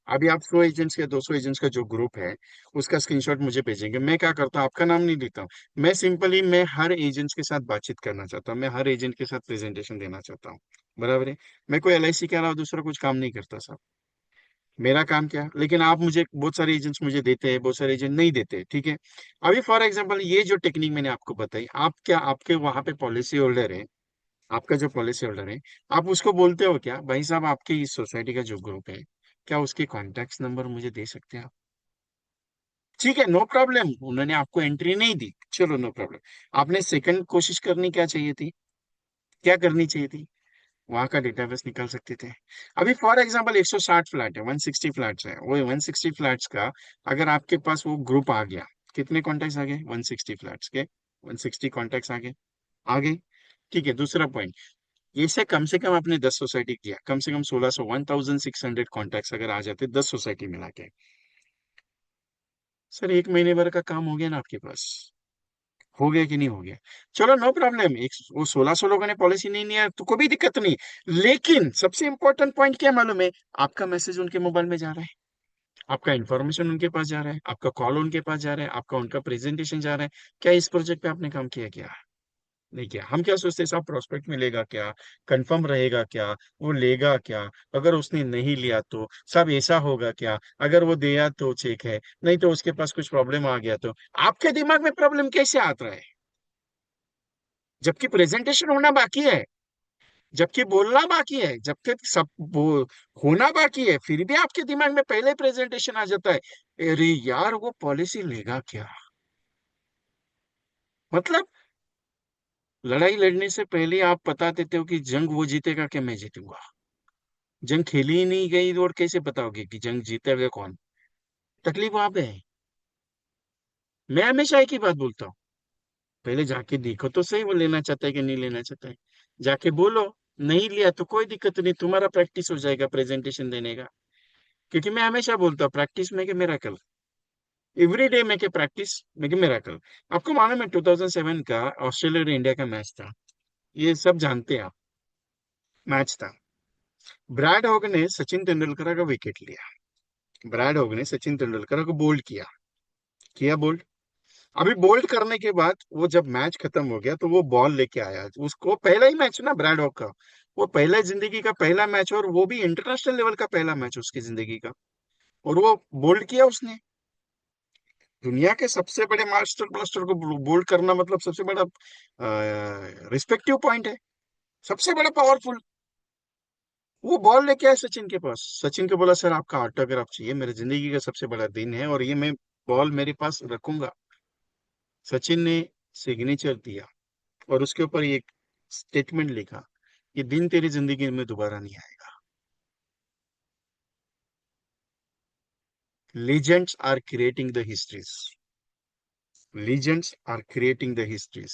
अभी आप 100 एजेंट्स या 200 एजेंट्स का जो ग्रुप है, उसका स्क्रीनशॉट मुझे भेजेंगे। मैं क्या करता हूँ, आपका नाम नहीं देता हूँ। मैं सिंपली मैं हर एजेंट्स के साथ बातचीत करना चाहता हूँ, मैं हर एजेंट के साथ प्रेजेंटेशन देना चाहता हूँ, बराबर है। मैं कोई एलआईसी के अलावा दूसरा कुछ काम नहीं करता साहब। मेरा काम क्या है? लेकिन आप मुझे बहुत सारे एजेंट्स मुझे देते हैं, बहुत सारे एजेंट नहीं देते, ठीक है। अभी फॉर एग्जांपल ये जो टेक्निक मैंने आपको बताई, आप क्या, आपके वहां पे पॉलिसी होल्डर है, आपका जो पॉलिसी होल्डर है, आप उसको बोलते हो क्या भाई साहब आपकी इस सोसाइटी का जो ग्रुप है, क्या उसके कॉन्टेक्ट नंबर मुझे दे सकते हैं आप? ठीक है, नो प्रॉब्लम, उन्होंने आपको एंट्री नहीं दी, चलो नो प्रॉब्लम। आपने सेकंड कोशिश करनी क्या चाहिए थी, क्या करनी चाहिए थी? वहां का डेटाबेस निकाल सकते थे। अभी फॉर एग्जांपल 160 फ्लैट है, 160 फ्लैट्स है, वो 160 फ्लैट्स का अगर आपके पास वो ग्रुप आ गया, कितने कॉन्टेक्ट आ गए 160 फ्लैट्स के? 160 कॉन्टेक्ट आ गए, आ गए। ठीक है, दूसरा पॉइंट, इससे कम से कम आपने 10 सोसाइटी किया, कम से कम 1600, 1600 कॉन्टैक्ट्स अगर आ जाते 10 सोसाइटी मिला के, सर 1 महीने भर का काम हो गया ना आपके पास। हो गया कि नहीं हो गया? चलो नो प्रॉब्लम, एक वो 1600 लोगों ने पॉलिसी नहीं लिया तो कोई भी दिक्कत नहीं। लेकिन सबसे इंपॉर्टेंट पॉइंट क्या मालूम है? आपका मैसेज उनके मोबाइल में जा रहा है, आपका इंफॉर्मेशन उनके पास जा रहा है, आपका कॉल उनके पास जा रहा है, आपका उनका प्रेजेंटेशन जा रहा है। क्या इस प्रोजेक्ट पे आपने काम किया क्या? नहीं किया। हम क्या सोचते हैं साहब, प्रोस्पेक्ट मिलेगा क्या, कंफर्म रहेगा क्या, वो लेगा क्या, अगर उसने नहीं लिया तो सब ऐसा होगा क्या, अगर वो दिया तो चेक है, नहीं तो उसके पास कुछ प्रॉब्लम आ गया तो? आपके दिमाग में प्रॉब्लम कैसे आता है, जबकि प्रेजेंटेशन होना बाकी है, जबकि बोलना बाकी है, जबकि सब वो होना बाकी है, फिर भी आपके दिमाग में पहले प्रेजेंटेशन आ जाता है, अरे यार वो पॉलिसी लेगा क्या? मतलब लड़ाई लड़ने से पहले आप बता देते हो कि जंग वो जीतेगा कि मैं जीतूंगा। जंग खेली ही नहीं गई और कैसे बताओगे कि जंग जीतेगा कौन? तकलीफ वहां पे है। मैं हमेशा एक ही बात बोलता हूँ, पहले जाके देखो तो सही वो लेना चाहता है कि नहीं लेना चाहता है। जाके बोलो, नहीं लिया तो कोई दिक्कत नहीं, तुम्हारा प्रैक्टिस हो जाएगा प्रेजेंटेशन देने का। क्योंकि मैं हमेशा बोलता हूँ प्रैक्टिस में के मेराकल, एवरी डे में के प्रैक्टिस में के मेराकल। आपको मालूम है 2007 का ऑस्ट्रेलिया और इंडिया का मैच था, ये सब जानते हैं आप। मैच था, ब्रैड हॉग ने सचिन तेंदुलकर का विकेट लिया, ब्रैड हॉग ने सचिन तेंदुलकर को बोल्ड किया, किया बोल्ड। अभी बोल्ड करने के बाद वो जब मैच खत्म हो गया तो वो बॉल लेके आया, उसको पहला ही मैच ना ब्रैड हॉक का, वो पहला जिंदगी का पहला मैच, और वो भी इंटरनेशनल लेवल का पहला मैच उसकी जिंदगी का, और वो बोल्ड किया उसने। दुनिया के सबसे बड़े मास्टर ब्लास्टर को बोल्ड करना मतलब सबसे बड़ा रिस्पेक्टिव पॉइंट है, सबसे बड़ा पावरफुल। वो बॉल लेके आया सचिन के पास, सचिन को बोला सर आपका ऑटोग्राफ चाहिए, मेरी जिंदगी का सबसे बड़ा दिन है और ये मैं बॉल मेरे पास रखूंगा। सचिन ने सिग्नेचर दिया और उसके ऊपर एक स्टेटमेंट लिखा, ये दिन तेरी जिंदगी में दोबारा नहीं आएगा। Legends are creating the histories. Legends are creating the histories.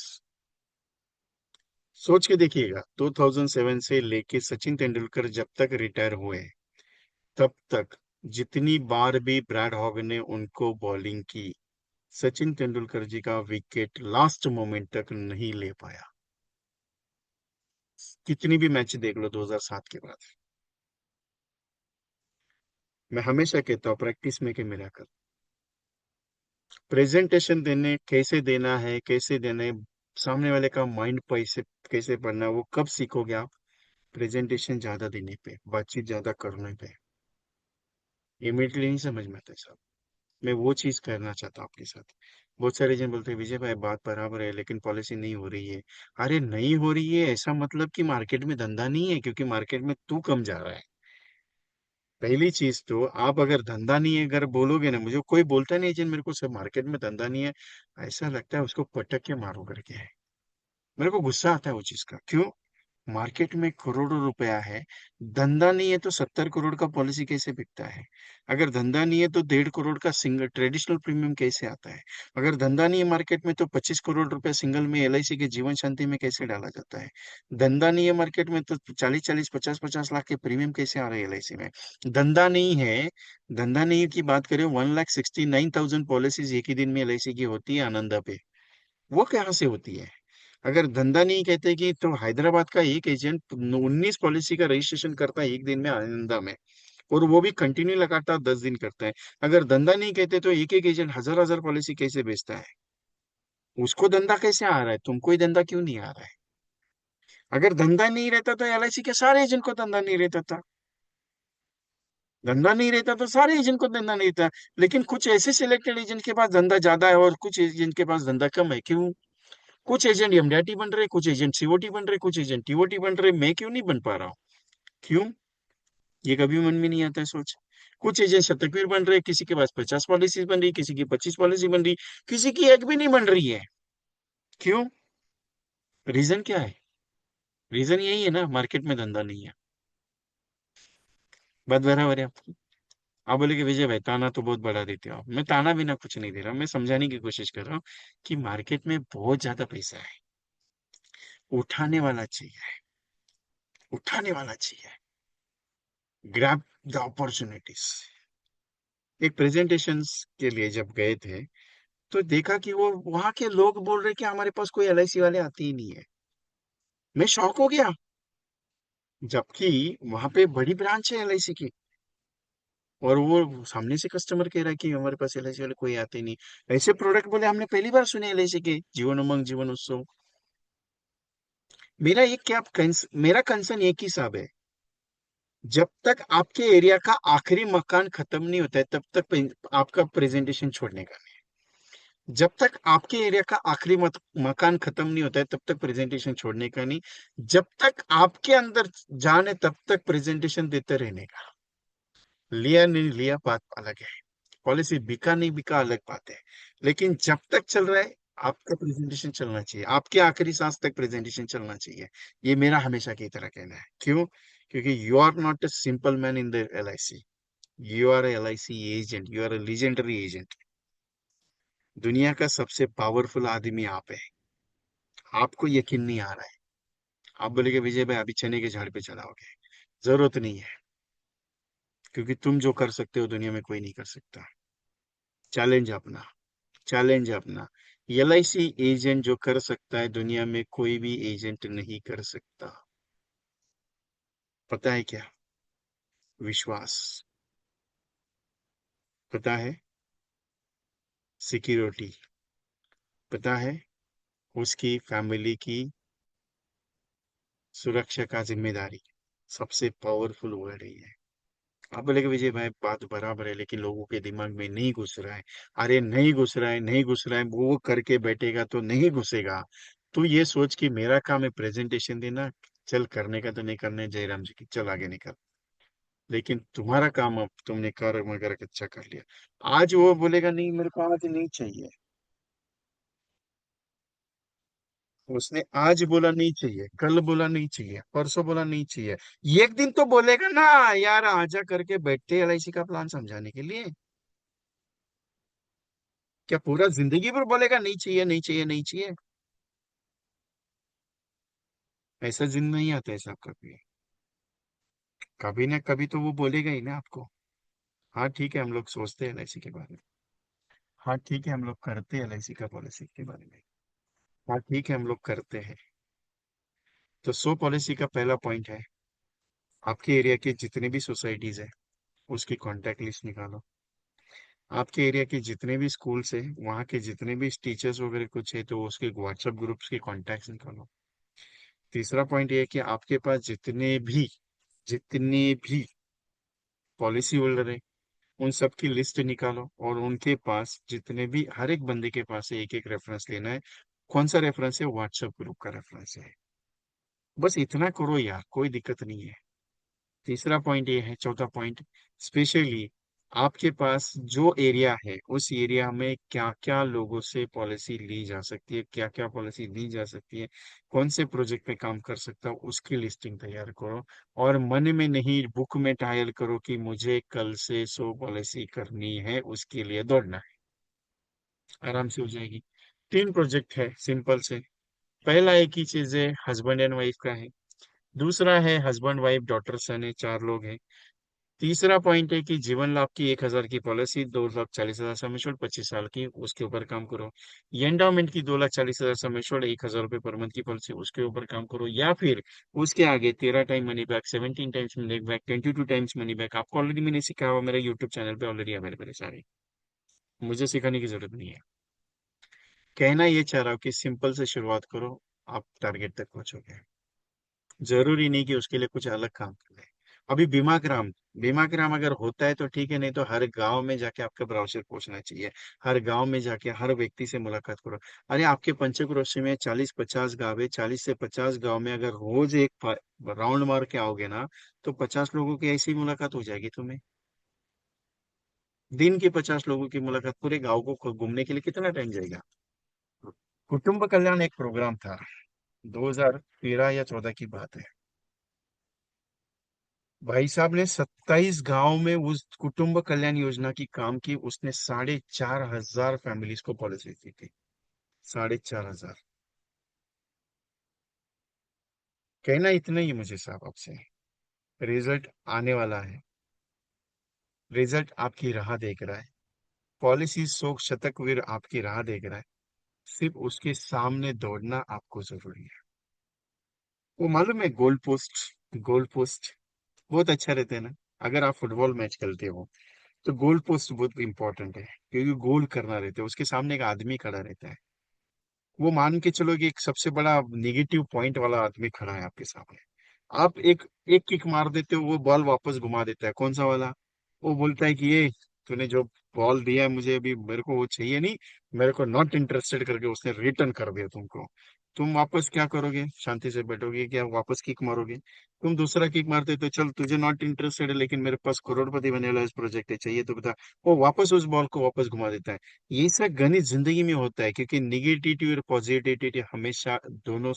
सोच के देखिएगा, 2007 से लेके सचिन तेंदुलकर जब तक रिटायर हुए तब तक जितनी बार भी ब्रैड हॉग ने उनको बॉलिंग की, सचिन तेंदुलकर जी का विकेट लास्ट मोमेंट तक नहीं ले पाया। कितनी भी मैच देख लो 2007 के बाद। मैं हमेशा कहता हूँ, प्रैक्टिस में के मिराकल। प्रेजेंटेशन देने कैसे देना है, कैसे देना है, सामने वाले का माइंड कैसे कैसे पढ़ना है, वो कब सीखोगे आप? प्रेजेंटेशन ज्यादा देने पे, बातचीत ज्यादा करने पे। इमीडिएटली नहीं समझ में आता सब। मैं वो चीज करना चाहता हूँ आपके साथ। बहुत सारे जन बोलते हैं विजय भाई बात बराबर है लेकिन पॉलिसी नहीं हो रही है। अरे नहीं हो रही है ऐसा मतलब कि मार्केट में धंधा नहीं है, क्योंकि मार्केट में तू कम जा रहा है। पहली चीज तो आप अगर धंधा नहीं है अगर बोलोगे ना, मुझे कोई बोलता नहीं जिन मेरे को सब मार्केट में धंधा नहीं है, ऐसा लगता है उसको पटक के मारो करके है। मेरे को गुस्सा आता है वो चीज का। क्यों? मार्केट में करोड़ों रुपया है, धंधा नहीं है तो 70 करोड़ का पॉलिसी कैसे बिकता है? अगर धंधा नहीं है तो 1.5 करोड़ का सिंगल ट्रेडिशनल प्रीमियम कैसे आता है? अगर धंधा नहीं है मार्केट में तो 25 करोड़ रुपया सिंगल में एलआईसी के जीवन शांति में कैसे डाला जाता है? धंधा नहीं है मार्केट में तो 40-40 50-50 लाख के प्रीमियम कैसे आ रहे हैं एलआईसी में? धंधा नहीं है। धंधा नहीं की बात करें, 1,69,000 पॉलिसीज एक ही दिन में एलआईसी की होती है आनंदा पे। वो कहाँ से होती है? अगर धंधा नहीं कहते कि तो हैदराबाद का एक एजेंट 19 पॉलिसी का रजिस्ट्रेशन करता है एक दिन में आनंदा में, और वो भी कंटिन्यू लगातार 10 दिन करता है। अगर धंधा नहीं कहते तो एक एक एजेंट हजार हजार पॉलिसी कैसे बेचता है? उसको धंधा कैसे आ रहा है, तुमको ही धंधा क्यों नहीं आ रहा है? अगर धंधा नहीं रहता तो एलआईसी के सारे एजेंट को धंधा नहीं रहता था। धंधा नहीं रहता तो सारे एजेंट को धंधा नहीं रहता। लेकिन कुछ ऐसे सिलेक्टेड एजेंट के पास धंधा ज्यादा है और कुछ एजेंट के पास धंधा कम है। क्यों? कुछ एजेंट एमडीआरटी बन रहे, कुछ एजेंट सीओटी बन रहे, कुछ एजेंट टीओटी बन रहे, मैं क्यों नहीं बन पा रहा हूँ? क्यों? ये कभी मन में नहीं आता है सोच। कुछ एजेंट शतकवीर बन रहे, किसी के पास 50 पॉलिसीज बन रही, किसी की 25 पॉलिसी बन रही, किसी की एक भी नहीं बन रही है। क्यों? रीजन क्या है? रीजन यही है ना, मार्केट में धंधा नहीं है। बात बराबर है आपकी। आप बोले कि विजय भाई ताना तो बहुत बड़ा देते हो आप। मैं ताना बिना कुछ नहीं दे रहा, मैं समझाने की कोशिश कर रहा हूँ कि मार्केट में बहुत ज्यादा पैसा है, उठाने वाला चाहिए, उठाने वाला चाहिए। Grab the opportunities. एक प्रेजेंटेशन के लिए जब गए थे तो देखा कि वो वहां के लोग बोल रहे कि हमारे पास कोई एलआईसी वाले आते ही नहीं है। मैं शॉक हो गया। जबकि वहां पे बड़ी ब्रांच है एलआईसी की, और वो सामने से कस्टमर कह रहा है कि हमारे पास एलआईसी वाले कोई आते ही नहीं। ऐसे प्रोडक्ट बोले हमने पहली बार सुने एलआईसी के, जीवन उमंग, जीवन उत्सव। मेरा एक क्या मेरा कंसर्न एक ही साहब है, जब तक आपके एरिया का आखिरी मकान खत्म नहीं होता है तब तक आपका प्रेजेंटेशन छोड़ने का नहीं। जब तक आपके एरिया का आखिरी मकान खत्म नहीं होता है तब तक प्रेजेंटेशन छोड़ने का नहीं। जब तक आपके अंदर जान है तब तक प्रेजेंटेशन देते रहने का। लिया नहीं लिया बात अलग है, पॉलिसी बिका नहीं बिका अलग बात है। लेकिन जब तक चल रहा है आपका प्रेजेंटेशन चलना चाहिए, आपके आखिरी सांस तक प्रेजेंटेशन चलना चाहिए। ये मेरा हमेशा की तरह कहना है। क्यों? क्योंकि you are not a simple man in the LIC, you are LIC agent, you are a legendary agent. दुनिया का सबसे पावरफुल आदमी आप है। आपको यकीन नहीं आ रहा है, आप बोलेगे विजय भाई अभी चने के झाड़ पे चढ़ाओगे। जरूरत नहीं है, क्योंकि तुम जो कर सकते हो दुनिया में कोई नहीं कर सकता। चैलेंज अपना, चैलेंज अपना। एलआईसी एजेंट जो कर सकता है दुनिया में कोई भी एजेंट नहीं कर सकता। पता है क्या? विश्वास। पता है? सिक्योरिटी। पता है? उसकी फैमिली की सुरक्षा का जिम्मेदारी। सबसे पावरफुल वर्ड है ये। आप बोले कि विजय भाई बात बराबर है लेकिन लोगों के दिमाग में नहीं घुस रहा है। अरे नहीं घुस रहा है, नहीं घुस रहा है, वो करके बैठेगा तो नहीं घुसेगा। तू ये सोच कि मेरा काम है प्रेजेंटेशन देना, चल करने का तो नहीं करने जयराम जी की, चल आगे निकल। लेकिन तुम्हारा काम अब तुमने कर मगर अच्छा कर लिया। आज वो बोलेगा नहीं मेरे को आज नहीं चाहिए, उसने आज बोला नहीं चाहिए, कल बोला नहीं चाहिए, परसों बोला नहीं चाहिए, एक दिन तो बोलेगा ना। यार आजा करके बैठते एलआईसी का प्लान समझाने के लिए। क्या पूरा जिंदगी भर बोलेगा नहीं चाहिए नहीं चाहिए नहीं चाहिए? ऐसा दिन नहीं आता है साहब कभी। कभी ना कभी तो वो बोलेगा ही ना आपको। हाँ ठीक है, हम लोग सोचते हैं एलआईसी के बारे में। हाँ ठीक है, हम लोग करते हैं एलआईसी का पॉलिसी के बारे में। हाँ ठीक है, हम लोग करते हैं। तो सो पॉलिसी का पहला पॉइंट है, आपके एरिया के जितने भी सोसाइटीज है उसकी कॉन्टैक्ट लिस्ट निकालो। आपके एरिया के जितने भी स्कूल्स है, वहाँ के जितने भी टीचर्स वगैरह कुछ है, तो उसके व्हाट्सएप ग्रुप्स के कॉन्टैक्ट्स निकालो। तीसरा पॉइंट ये है कि आपके पास जितने भी पॉलिसी होल्डर है, उन सब की लिस्ट निकालो, और उनके पास जितने भी, हर एक बंदे के पास एक एक रेफरेंस लेना है। कौन सा रेफरेंस है? व्हाट्सएप ग्रुप का रेफरेंस है। बस इतना करो यार, कोई दिक्कत नहीं है। तीसरा पॉइंट ये है, चौथा पॉइंट, स्पेशली आपके पास जो एरिया है, उस एरिया में क्या क्या लोगों से पॉलिसी ली जा सकती है, क्या क्या पॉलिसी ली जा सकती है, कौन से प्रोजेक्ट पे काम कर सकता हूँ, उसकी लिस्टिंग तैयार करो। और मन में नहीं, बुक में टाइल करो कि मुझे कल से 100 पॉलिसी करनी है, उसके लिए दौड़ना है। आराम से हो जाएगी। तीन प्रोजेक्ट है सिंपल से। पहला एक ही चीज है, हस्बैंड एंड वाइफ का है। दूसरा है हस्बैंड वाइफ डॉटर सन है, 4 लोग हैं। तीसरा पॉइंट है कि जीवन लाभ की 1,000 की पॉलिसी, 2,40,000 सम एश्योर्ड, 25 साल की, उसके ऊपर काम करो। एंडाउमेंट की 2,40,000 सम एश्योर्ड, 1,000 रुपये पर मंथ की पॉलिसी, उसके ऊपर काम करो। या फिर उसके आगे 13 time money back, 17 times money back, 22 times money back, आपको ऑलरेडी मैंने सिखाया हुआ, मेरे यूट्यूब चैनल पे ऑलरेडी अवेलेबल है सारे। मुझे सिखाने की जरूरत नहीं है। कहना ये चाह रहा हूँ कि सिंपल से शुरुआत करो, आप टारगेट तक पहुंचोगे। जरूरी नहीं कि उसके लिए कुछ अलग काम करना है। अभी बीमा ग्राम अगर होता है तो ठीक है, नहीं तो हर गांव में जाके आपका ब्राउचर पहुंचना चाहिए। हर गांव में जाके हर व्यक्ति से मुलाकात करो। अरे आपके पंचक्रोशी में 40-50 गांव है, 40 से 50 गांव में अगर रोज एक राउंड मार के आओगे ना, तो 50 लोगों की ऐसी मुलाकात हो जाएगी तुम्हें। दिन के 50 लोगों की मुलाकात, पूरे गाँव को घूमने के लिए कितना टाइम जाएगा? कुटुंब कल्याण एक प्रोग्राम था, 2013 या 14 की बात है। भाई साहब ने 27 गांव में उस कुटुंब कल्याण योजना की काम की, उसने 4,500 फैमिलीज को पॉलिसी दी थी। 4,500। कहना इतना ही है मुझे साहब आपसे। रिजल्ट आने वाला है। रिजल्ट आपकी राह देख रहा है। पॉलिसी शोक शतकवीर आपकी राह देख रहा है। सिर्फ उसके सामने दौड़ना आपको जरूरी है। वो मालूम है, गोल पोस्ट बहुत अच्छा रहता है ना। अगर आप फुटबॉल मैच खेलते हो, तो गोल पोस्ट बहुत इंपॉर्टेंट है, क्योंकि गोल करना रहता है, उसके सामने एक आदमी खड़ा रहता है। वो मान के चलो कि एक सबसे बड़ा निगेटिव पॉइंट वाला आदमी खड़ा है आपके सामने। आप एक एक किक मार देते हो, वो बॉल वापस घुमा देता है। कौन सा वाला? वो बोलता है कि ये तूने जो बॉल दिया है मुझे, अभी मेरे को वो चाहिए नहीं, मेरे को नॉट इंटरेस्टेड करके उसने रिटर्न कर दिया तुमको। तुम वापस क्या करोगे? शांति से बैठोगे क्या वापस किक मारोगे? तुम दूसरा किक मारते तो चल तुझे नॉट इंटरेस्टेड है, लेकिन मेरे पास करोड़पति बने वाला इस प्रोजेक्ट है, चाहिए तो बता। वो वापस उस बॉल को वापस घुमा देता है। ये सब गणित जिंदगी में होता है, क्योंकि निगेटिविटी और पॉजिटिविटी हमेशा दोनों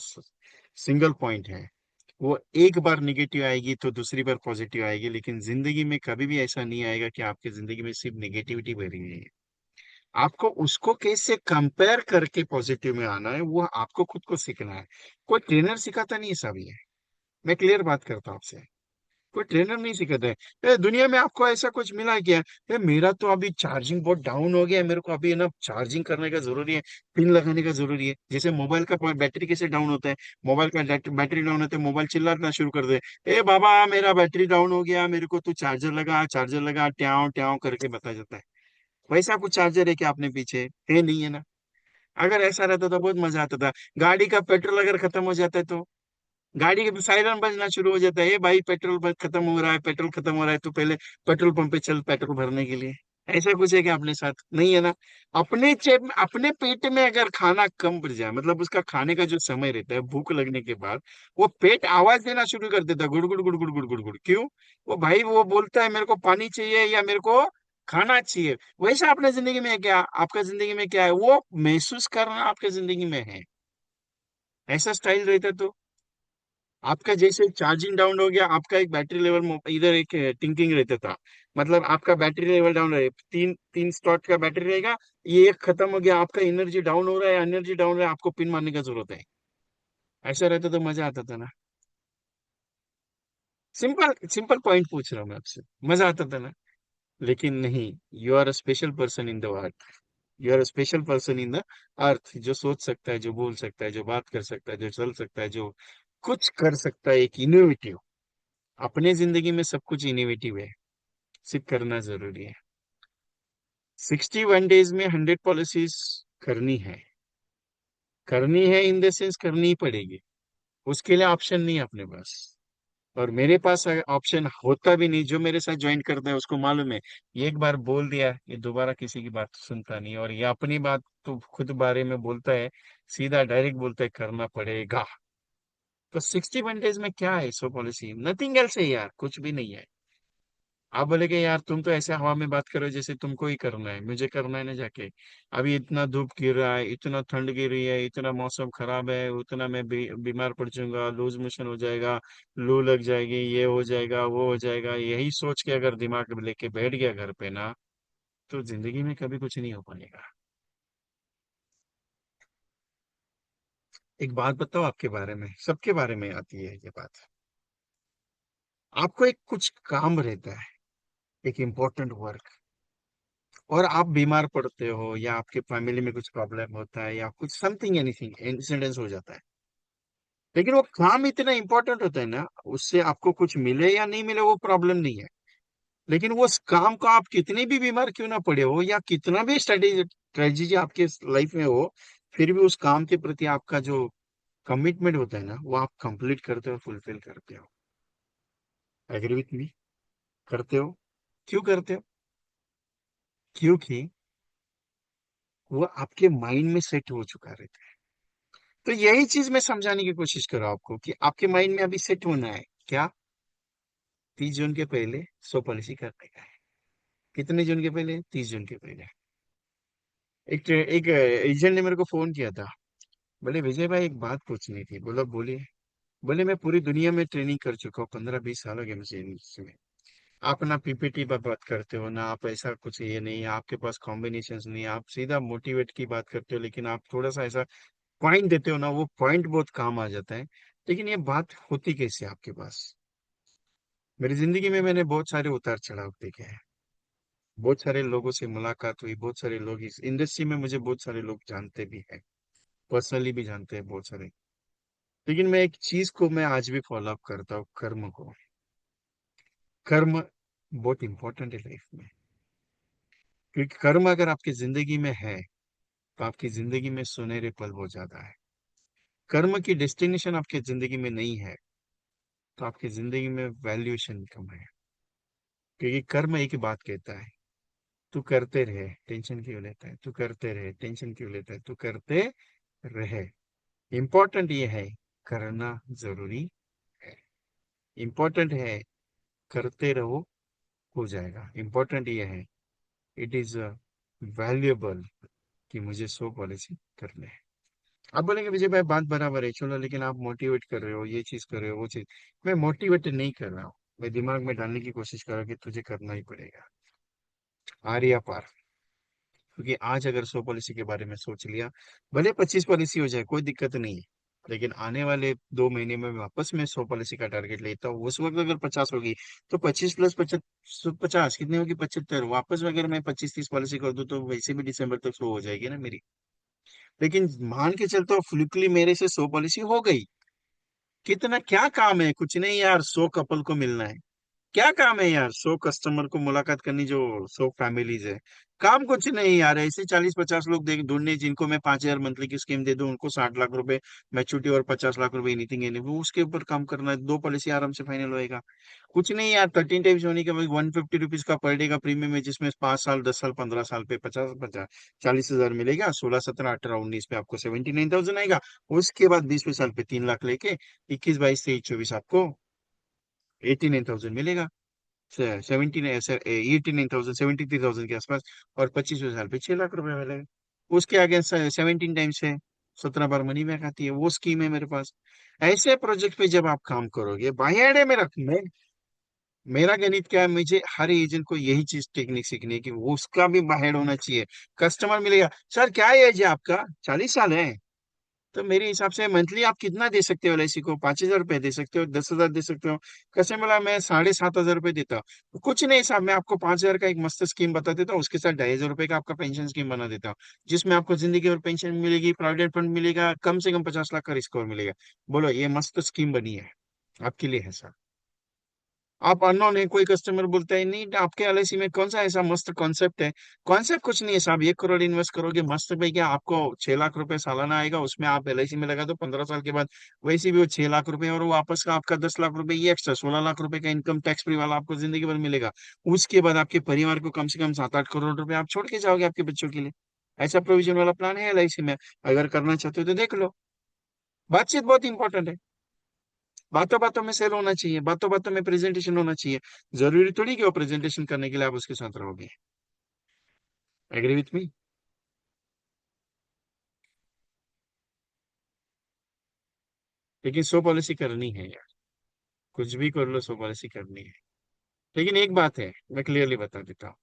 सिंगल पॉइंट है। वो एक बार निगेटिव आएगी तो दूसरी बार पॉजिटिव आएगी, लेकिन जिंदगी में कभी भी ऐसा नहीं आएगा कि आपकी जिंदगी में सिर्फ निगेटिविटी भरी हुई है। आपको उसको कैसे कंपेयर करके पॉजिटिव में आना है, वो आपको खुद को सीखना है। कोई ट्रेनर सिखाता नहीं है सब ये। मैं क्लियर बात करता हूँ आपसे। कोई ट्रेनर नहीं सिखाता है। दुनिया में आपको ऐसा कुछ मिला क्या? मेरा तो अभी चार्जिंग बहुत डाउन हो गया है, मेरे को अभी है ना चार्जिंग करने का जरूरी है, पिन लगाने का जरूरी है। जैसे मोबाइल का बैटरी कैसे डाउन होता है, मोबाइल का बैटरी डाउन होता है, मोबाइल चिल्लाना शुरू कर दे, ए बाबा मेरा बैटरी डाउन हो गया, मेरे को तू चार्जर लगा, ट्याव ट्याव करके बता जाता है। वैसा कुछ चार्जर है क्या अपने पीछे? है नहीं है ना। अगर ऐसा रहता तो बहुत मजा आता था। गाड़ी का पेट्रोल अगर खत्म हो जाता है तो गाड़ी के सायरन बजना शुरू हो जाता है, ए भाई पेट्रोल खत्म हो रहा है, पेट्रोल खत्म हो रहा है, तो पहले पेट्रोल पंप पे चल पेट्रोल भरने के लिए। ऐसा कुछ है क्या अपने साथ? नहीं है ना। अपने जेब में, अपने पेट में अगर खाना कम पड़ जाए, मतलब उसका खाने का जो समय रहता है भूख लगने के बाद, वो पेट आवाज देना शुरू कर देता है, गुड़ गुड़ गुड़ गुड़ गुड़ गुड़ गुड़। क्यों? वो भाई वो बोलता है मेरे को पानी चाहिए या मेरे को खाना चाहिए। वैसा अपने जिंदगी में है क्या? आपका जिंदगी में क्या है? वो महसूस करना आपके जिंदगी में है। ऐसा स्टाइल रहता तो आपका जैसे चार्जिंग डाउन हो गया, आपका एक बैटरी लेवल इधर एक टिंकिंग रहता था। मतलब आपका बैटरी लेवल डाउन रहे, तीन तीन स्लॉट का बैटरी रहेगा, ये एक खत्म हो गया, आपका एनर्जी डाउन हो रहा है, एनर्जी डाउन रहा है, आपको पिन मारने का जरूरत है। ऐसा रहता तो मजा आता था ना। सिंपल सिंपल पॉइंट पूछ रहा हूँ मैं आपसे, मजा आता था ना। लेकिन नहीं, you are a special person in the world, you are a special person in the earth, जो सोच सकता है, जो बोल सकता है, जो बात कर सकता है, जो चल सकता है, जो कुछ कर सकता है, एक इनोवेटिव। अपने जिंदगी में सब कुछ इनोवेटिव है, सिर्फ करना जरूरी है। 61 डेज में 100 पॉलिसीज करनी है। करनी है इन द सेंस करनी ही पड़ेगी, उसके लिए ऑप्शन नहीं है अपने पास। और मेरे पास ऑप्शन होता भी नहीं, जो मेरे साथ ज्वाइन करता है उसको मालूम है, ये एक बार बोल दिया ये दोबारा किसी की बात सुनता नहीं, और ये अपनी बात तो खुद बारे में बोलता है, सीधा डायरेक्ट बोलता है करना पड़ेगा। तो 61 डेज में क्या है, सो पॉलिसी नथिंग एल्स है यार, कुछ भी नहीं है। आप बोलेगे यार तुम तो ऐसे हवा में बात करो जैसे तुमको ही करना है, मुझे करना है ना जाके। अभी इतना धूप गिर रहा है, इतना ठंड गिर रही है, इतना मौसम खराब है, उतना मैं बीमार पड़ जाऊंगा, लूज मोशन हो जाएगा, लू लग जाएगी, ये हो जाएगा, वो हो जाएगा, यही सोच के अगर दिमाग में लेके बैठ गया घर पे ना, तो जिंदगी में कभी कुछ नहीं हो पाएगा। एक बात बताओ, आपके बारे में, सबके बारे में आती है ये बात। आपको एक कुछ काम रहता है, एक इम्पोर्टेंट वर्क, और आप बीमार पड़ते हो, या आपके फैमिली में कुछ प्रॉब्लम होता है, या कुछ समथिंग एनीथिंग इंसिडेंस हो जाता है, लेकिन वो काम इतना इंपॉर्टेंट होता है ना, उससे आपको कुछ मिले या नहीं मिले वो प्रॉब्लम नहीं है। लेकिन वो उस काम को आप कितने भी बीमार क्यों ना पड़े हो, या कितना भी स्ट्रेटेजी ट्रेजेडी आपके लाइफ में हो, फिर भी उस काम के प्रति आपका जो कमिटमेंट होता है ना, वो आप कंप्लीट करते हो, फुलफिल करते हो। Agree with me? करते हो। क्यों करते हो? क्योंकि वो आपके माइंड में सेट हो चुका रहता है। तो यही चीज मैं समझाने की कोशिश कर रहा हूं आपको, कि आपके माइंड में अभी सेट होना है क्या, 30 जून के पहले सो पॉलिसी करने का है। कितने जून के पहले? 30 जून के पहले। एक एजेंट ने मेरे को फोन किया था, बोले विजय भाई एक बात पूछनी थी। बोला बोलिए। बोले मैं पूरी दुनिया में ट्रेनिंग कर चुका हूँ, 15-20 साल हो गए मुझे इसमें। आप ना पीपीटी पर बात करते हो ना, आप ऐसा कुछ ये नहीं है, आपके पास कॉम्बिनेशन नहीं है, आप सीधा मोटिवेट की बात करते हो, लेकिन आप थोड़ा सा ऐसा पॉइंट देते हो ना, वो पॉइंट बहुत काम आ जाता है। लेकिन ये बात होती कैसे आपके पास? मेरी जिंदगी में मैंने बहुत सारे उतार चढ़ाव देखे हैं, बहुत सारे लोगों से मुलाकात हुई, बहुत सारे लोग इस इंडस्ट्री में, मुझे बहुत सारे लोग जानते भी हैं, पर्सनली भी जानते हैं बहुत सारे। लेकिन मैं एक चीज को मैं आज भी फॉलो अप करता हूँ, कर्म को। कर्म बहुत इंपॉर्टेंट है लाइफ में, क्योंकि कर्म अगर आपकी जिंदगी में है, तो आपकी जिंदगी में सुनहरे पल हो जाता है। कर्म की डेस्टिनेशन आपकी जिंदगी में नहीं है, तो आपकी जिंदगी में वैल्यूएशन कम है। क्योंकि कर्म एक ही बात कहता है, तू करते रहे, टेंशन क्यों लेता है, तू करते रहे, टेंशन क्यों लेता है, तू करते रहे। इंपॉर्टेंट ये है, करना जरूरी है। इंपॉर्टेंट है, करते रहो, हो जाएगा। इंपॉर्टेंट ये है, इट इज वैल्यूएबल, कि मुझे 100 पॉलिसी करने हैं। आप बोलेंगे विजय भाई बात बराबर है, चलो, लेकिन आप मोटिवेट कर रहे हो, ये चीज कर रहे हो, वो चीज। मैं मोटिवेट नहीं कर रहा हूँ, मैं दिमाग में डालने की कोशिश कर रहा हूँ कि तुझे करना ही पड़ेगा, आर या पार। क्योंकि आज अगर 100 पॉलिसी के बारे में सोच लिया, भले 25 पॉलिसी हो जाए, कोई दिक्कत नहीं है, लेकिन आने वाले 2 महीने में मैं वापस में 100 पॉलिसी का टारगेट लेता हूँ। उस वक्त अगर 50 होगी, तो 25 + 50 कितनी होगी? 75। वापस में अगर मैं 25-30 पॉलिसी कर दूं, तो वैसे भी दिसंबर तक 100 हो जाएगी ना मेरी। लेकिन मान के चलता हूँ फ्लिकली मेरे से 100 पॉलिसी हो गई, कितना क्या काम है? कुछ नहीं यार, 100 कपल को मिलना है। क्या काम है यार, 100 कस्टमर को मुलाकात करनी, जो 100 फैमिलीज है। काम कुछ नहीं यार, ऐसे 40-50 लोग देख ढूंढने, जिनको मैं 5,000 मंथली की स्कीम दे दूं, उनको 60 लाख रुपए मैच्योरिटी और 50 लाख रुपए एनीथिंग एनी, वो उसके ऊपर काम करना है, 2 पॉलिसी आराम से फाइनल होएगा। कुछ नहीं यार, 13 टाइम्स होने के बाद 150 रुपीज का पर डे का प्रीमियम है, जिसमें 5 साल, 10 साल, 15 साल पे 50-50 40,000 मिलेगा। 16, 17, 18, 19 पे आपको 79,000 आएगा। उसके बाद 20वें साल पे 3 लाख लेके 21, 22, 23, 24 आपको 89,000 मिलेगा। 89,000, 73,000 के आसपास। और 25वें साल पे 6 लाख रुपए मिलेगा। उसके आगे 17 टाइम्स है, 17 बार मनी बैक आती है, वो स्कीम है मेरे पास। ऐसे प्रोजेक्ट पे जब आप काम करोगे, बाय एड है मेरा गणित क्या है, मुझे हर एजेंट को यही चीज टेक्निक सीखनी है कि वो उसका भी बाहेड होना चाहिए। कस्टमर मिलेगा, सर क्या एज है आपका, 40 साल है, तो मेरे हिसाब से मंथली आप कितना दे सकते हो एलआईसी को, 5,000 रुपए दे सकते हो, 10,000 दे सकते हो। कैसे बोला, मैं 7,500 रुपये देता हूँ, कुछ नहीं साहब, मैं आपको 5,000 का एक मस्त स्कीम बता देता हूँ, उसके साथ 2,500 रुपये का आपका पेंशन स्कीम बना देता हूँ, जिसमें आपको जिंदगी भर पेंशन मिलेगी, प्रोविडेंट फंड मिलेगा, कम से कम 50 लाख का रिस्क और मिलेगा। बोलो, ये मस्त स्कीम बनी है, आपके लिए है सर। आप अननोन है, कोई कस्टमर बोलता है नहीं आपके एलआईसी में कौन सा ऐसा मस्त कॉन्सेप्ट है। कॉन्सेप्ट कुछ नहीं है साहब, 1 करोड़ इन्वेस्ट करोगे मस्त भाई, क्या आपको 6 लाख रुपए सालाना आएगा, उसमें आप एलआईसी में लगा दो 15 साल के बाद, वैसे भी वो 6 लाख रुपए और वो वापस का आपका 10 लाख रुपए, ये एक्स्ट्रा 16 लाख रुपए का इनकम टैक्स फ्री वाला आपको जिंदगी भर मिलेगा। उसके बाद आपके परिवार को कम से कम 7-8 करोड़ रुपए आप छोड़ के जाओगे आपके बच्चों के लिए। ऐसा प्रोविजन वाला प्लान है एलआईसी में, अगर करना चाहते हो तो देख लो। बातचीत बहुत इंपॉर्टेंट है, बातों बातों में सेल होना चाहिए, बातों बातों में प्रेजेंटेशन होना चाहिए। जरूरी थोड़ी कि वो प्रेजेंटेशन करने के लिए आप उसके साथ रहोगे। Agree with me? लेकिन सो पॉलिसी करनी है यार, कुछ भी कर लो, सो पॉलिसी करनी है। लेकिन एक बात है, मैं क्लियरली बता देता हूँ,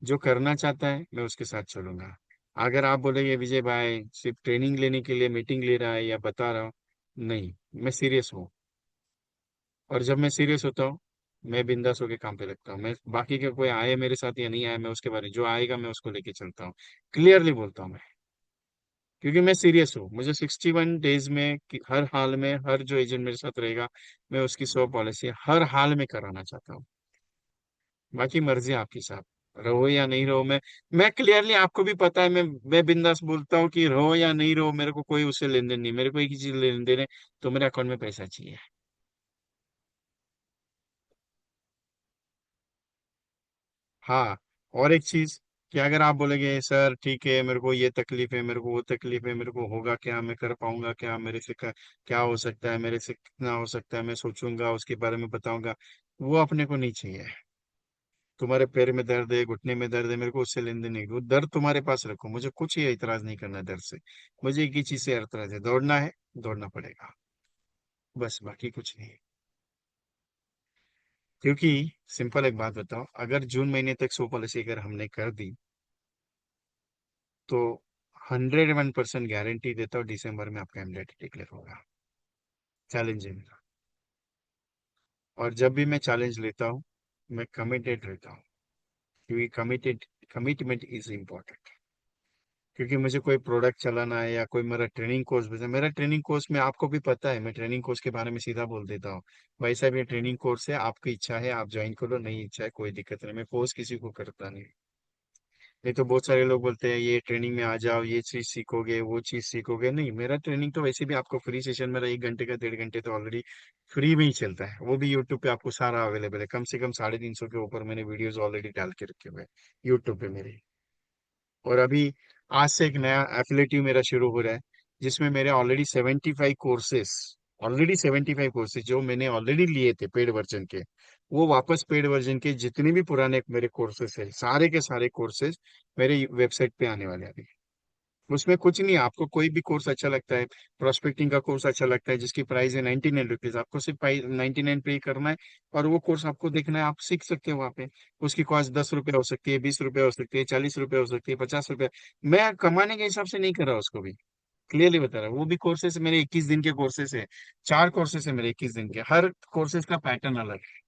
जो करना चाहता है मैं उसके साथ चलूंगा। अगर आप बोलेंगे विजय भाई सिर्फ ट्रेनिंग लेने के लिए मीटिंग ले रहा है या बता रहा हूँ, नहीं, मैं सीरियस हूँ। और जब मैं सीरियस होता हूँ, मैं बिंदास होकर काम पे लगता हूँ। मैं बाकी के कोई आए मेरे साथ या नहीं आए, मैं उसके बारे में, जो आएगा मैं उसको लेके चलता हूँ। क्लियरली बोलता हूँ मैं, क्योंकि मैं सीरियस हूँ। मुझे 61 डेज में हर हाल में, हर जो एजेंट मेरे साथ रहेगा, मैं उसकी 100 पॉलिसी हर हाल में कराना चाहता हूँ। बाकी मर्जी आपकी साहब, रहो या नहीं रहो। मैं क्लियरली, आपको भी पता है, मैं बिंदास बोलता हूँ कि रहो या नहीं रहो, मेरे को कोई उससे लेन देन नहीं, मेरे को एक ही चीज लेन देन है, तो मेरे अकाउंट में पैसा चाहिए। हाँ, और एक चीज, कि अगर आप बोलेंगे सर ठीक है, मेरे को ये तकलीफ है, मेरे को वो तकलीफ है, मेरे को होगा क्या, मैं कर पाऊंगा क्या, मेरे से क्या हो सकता है, मेरे से कितना हो सकता है, मैं सोचूंगा उसके बारे में बताऊंगा, वो अपने को नहीं चाहिए। तुम्हारे पैर में दर्द है, घुटने में दर्द है, मेरे को उससे लेन देन नहीं, वो दर्द तुम्हारे पास रखो, मुझे कुछ ही इतराज नहीं करना दर्द से। मुझे एक ही चीज से एतराज है, दौड़ना है, दौड़ना पड़ेगा, बस, बाकी कुछ नहीं। क्योंकि सिंपल एक बात बताओ, अगर जून महीने तक 100 पॉलिसी अगर हमने कर दी, तो 101% गारंटी देता हूँ दिसंबर में आपका एमडेट डिक्लेयर होगा। चैलेंज है मेरा। और जब भी मैं चैलेंज लेता हूँ, मैं कमिटेड रहता हूँ, क्योंकि कमिटमेंट इज इम्पोर्टेंट। क्योंकि मुझे कोई प्रोडक्ट चलाना है या कोई मेरा ट्रेनिंग कोर्स भी, मेरा ट्रेनिंग कोर्स में आपको भी पता है, मैं ट्रेनिंग कोर्स के बारे में सीधा बोल देता हूँ, भाई साहब ये ट्रेनिंग कोर्स है, आपकी इच्छा है आप ज्वाइन करो, नहीं इच्छा है कोई दिक्कत नहीं, मैं फोर्स किसी को करता नहीं। नहीं तो बहुत सारे लोग बोलते हैं ये ट्रेनिंग में आ जाओ, ये चीज सीखोगे, वो चीज सीखोगे, नहीं, मेरा ट्रेनिंग तो वैसे भी आपको फ्री सेशन, मेरा 1 घंटे का 1.5 घंटे तो ऑलरेडी फ्री में ही चलता है, वो भी यूट्यूब पे आपको सारा अवेलेबल है, कम से कम 350 के ऊपर मैंने वीडियोस ऑलरेडी डाल के रखे हुए हैं यूट्यूब पे मेरे। और अभी आज से एक नया एफिलेटिव मेरा शुरू हो रहा है, जिसमें मेरे ऑलरेडी 75 कोर्सेज जो मैंने ऑलरेडी लिए थे पेड वर्जन के, वो वापस पेड वर्जन के जितने भी पुराने मेरे कोर्सेज है, सारे के सारे कोर्सेज मेरे वेबसाइट पे आने वाले हैं अभी। उसमें कुछ नहीं है, आपको कोई भी कोर्स अच्छा लगता है, प्रोस्पेक्टिंग का कोर्स अच्छा लगता है जिसकी प्राइस है 99 रुपीज, आपको सिर्फ 99 पे करना है, और वो कोर्स आपको देखना है, आप सीख सकते हो वहाँ पे। उसकी कॉस्ट 10 रुपये हो सकती है, 20 रुपये हो सकती है, 40 रुपये हो सकती है, 50 रुपये। मैं कमाने के हिसाब से नहीं कर रहा उसको भी, क्लियरली बता रहा हूँ, वो भी कोर्सेज मेरे 21 दिन के कोर्सेज है। 4 कोर्सेज है मेरे 21 दिन के, हर कोर्सेज का पैटर्न अलग है।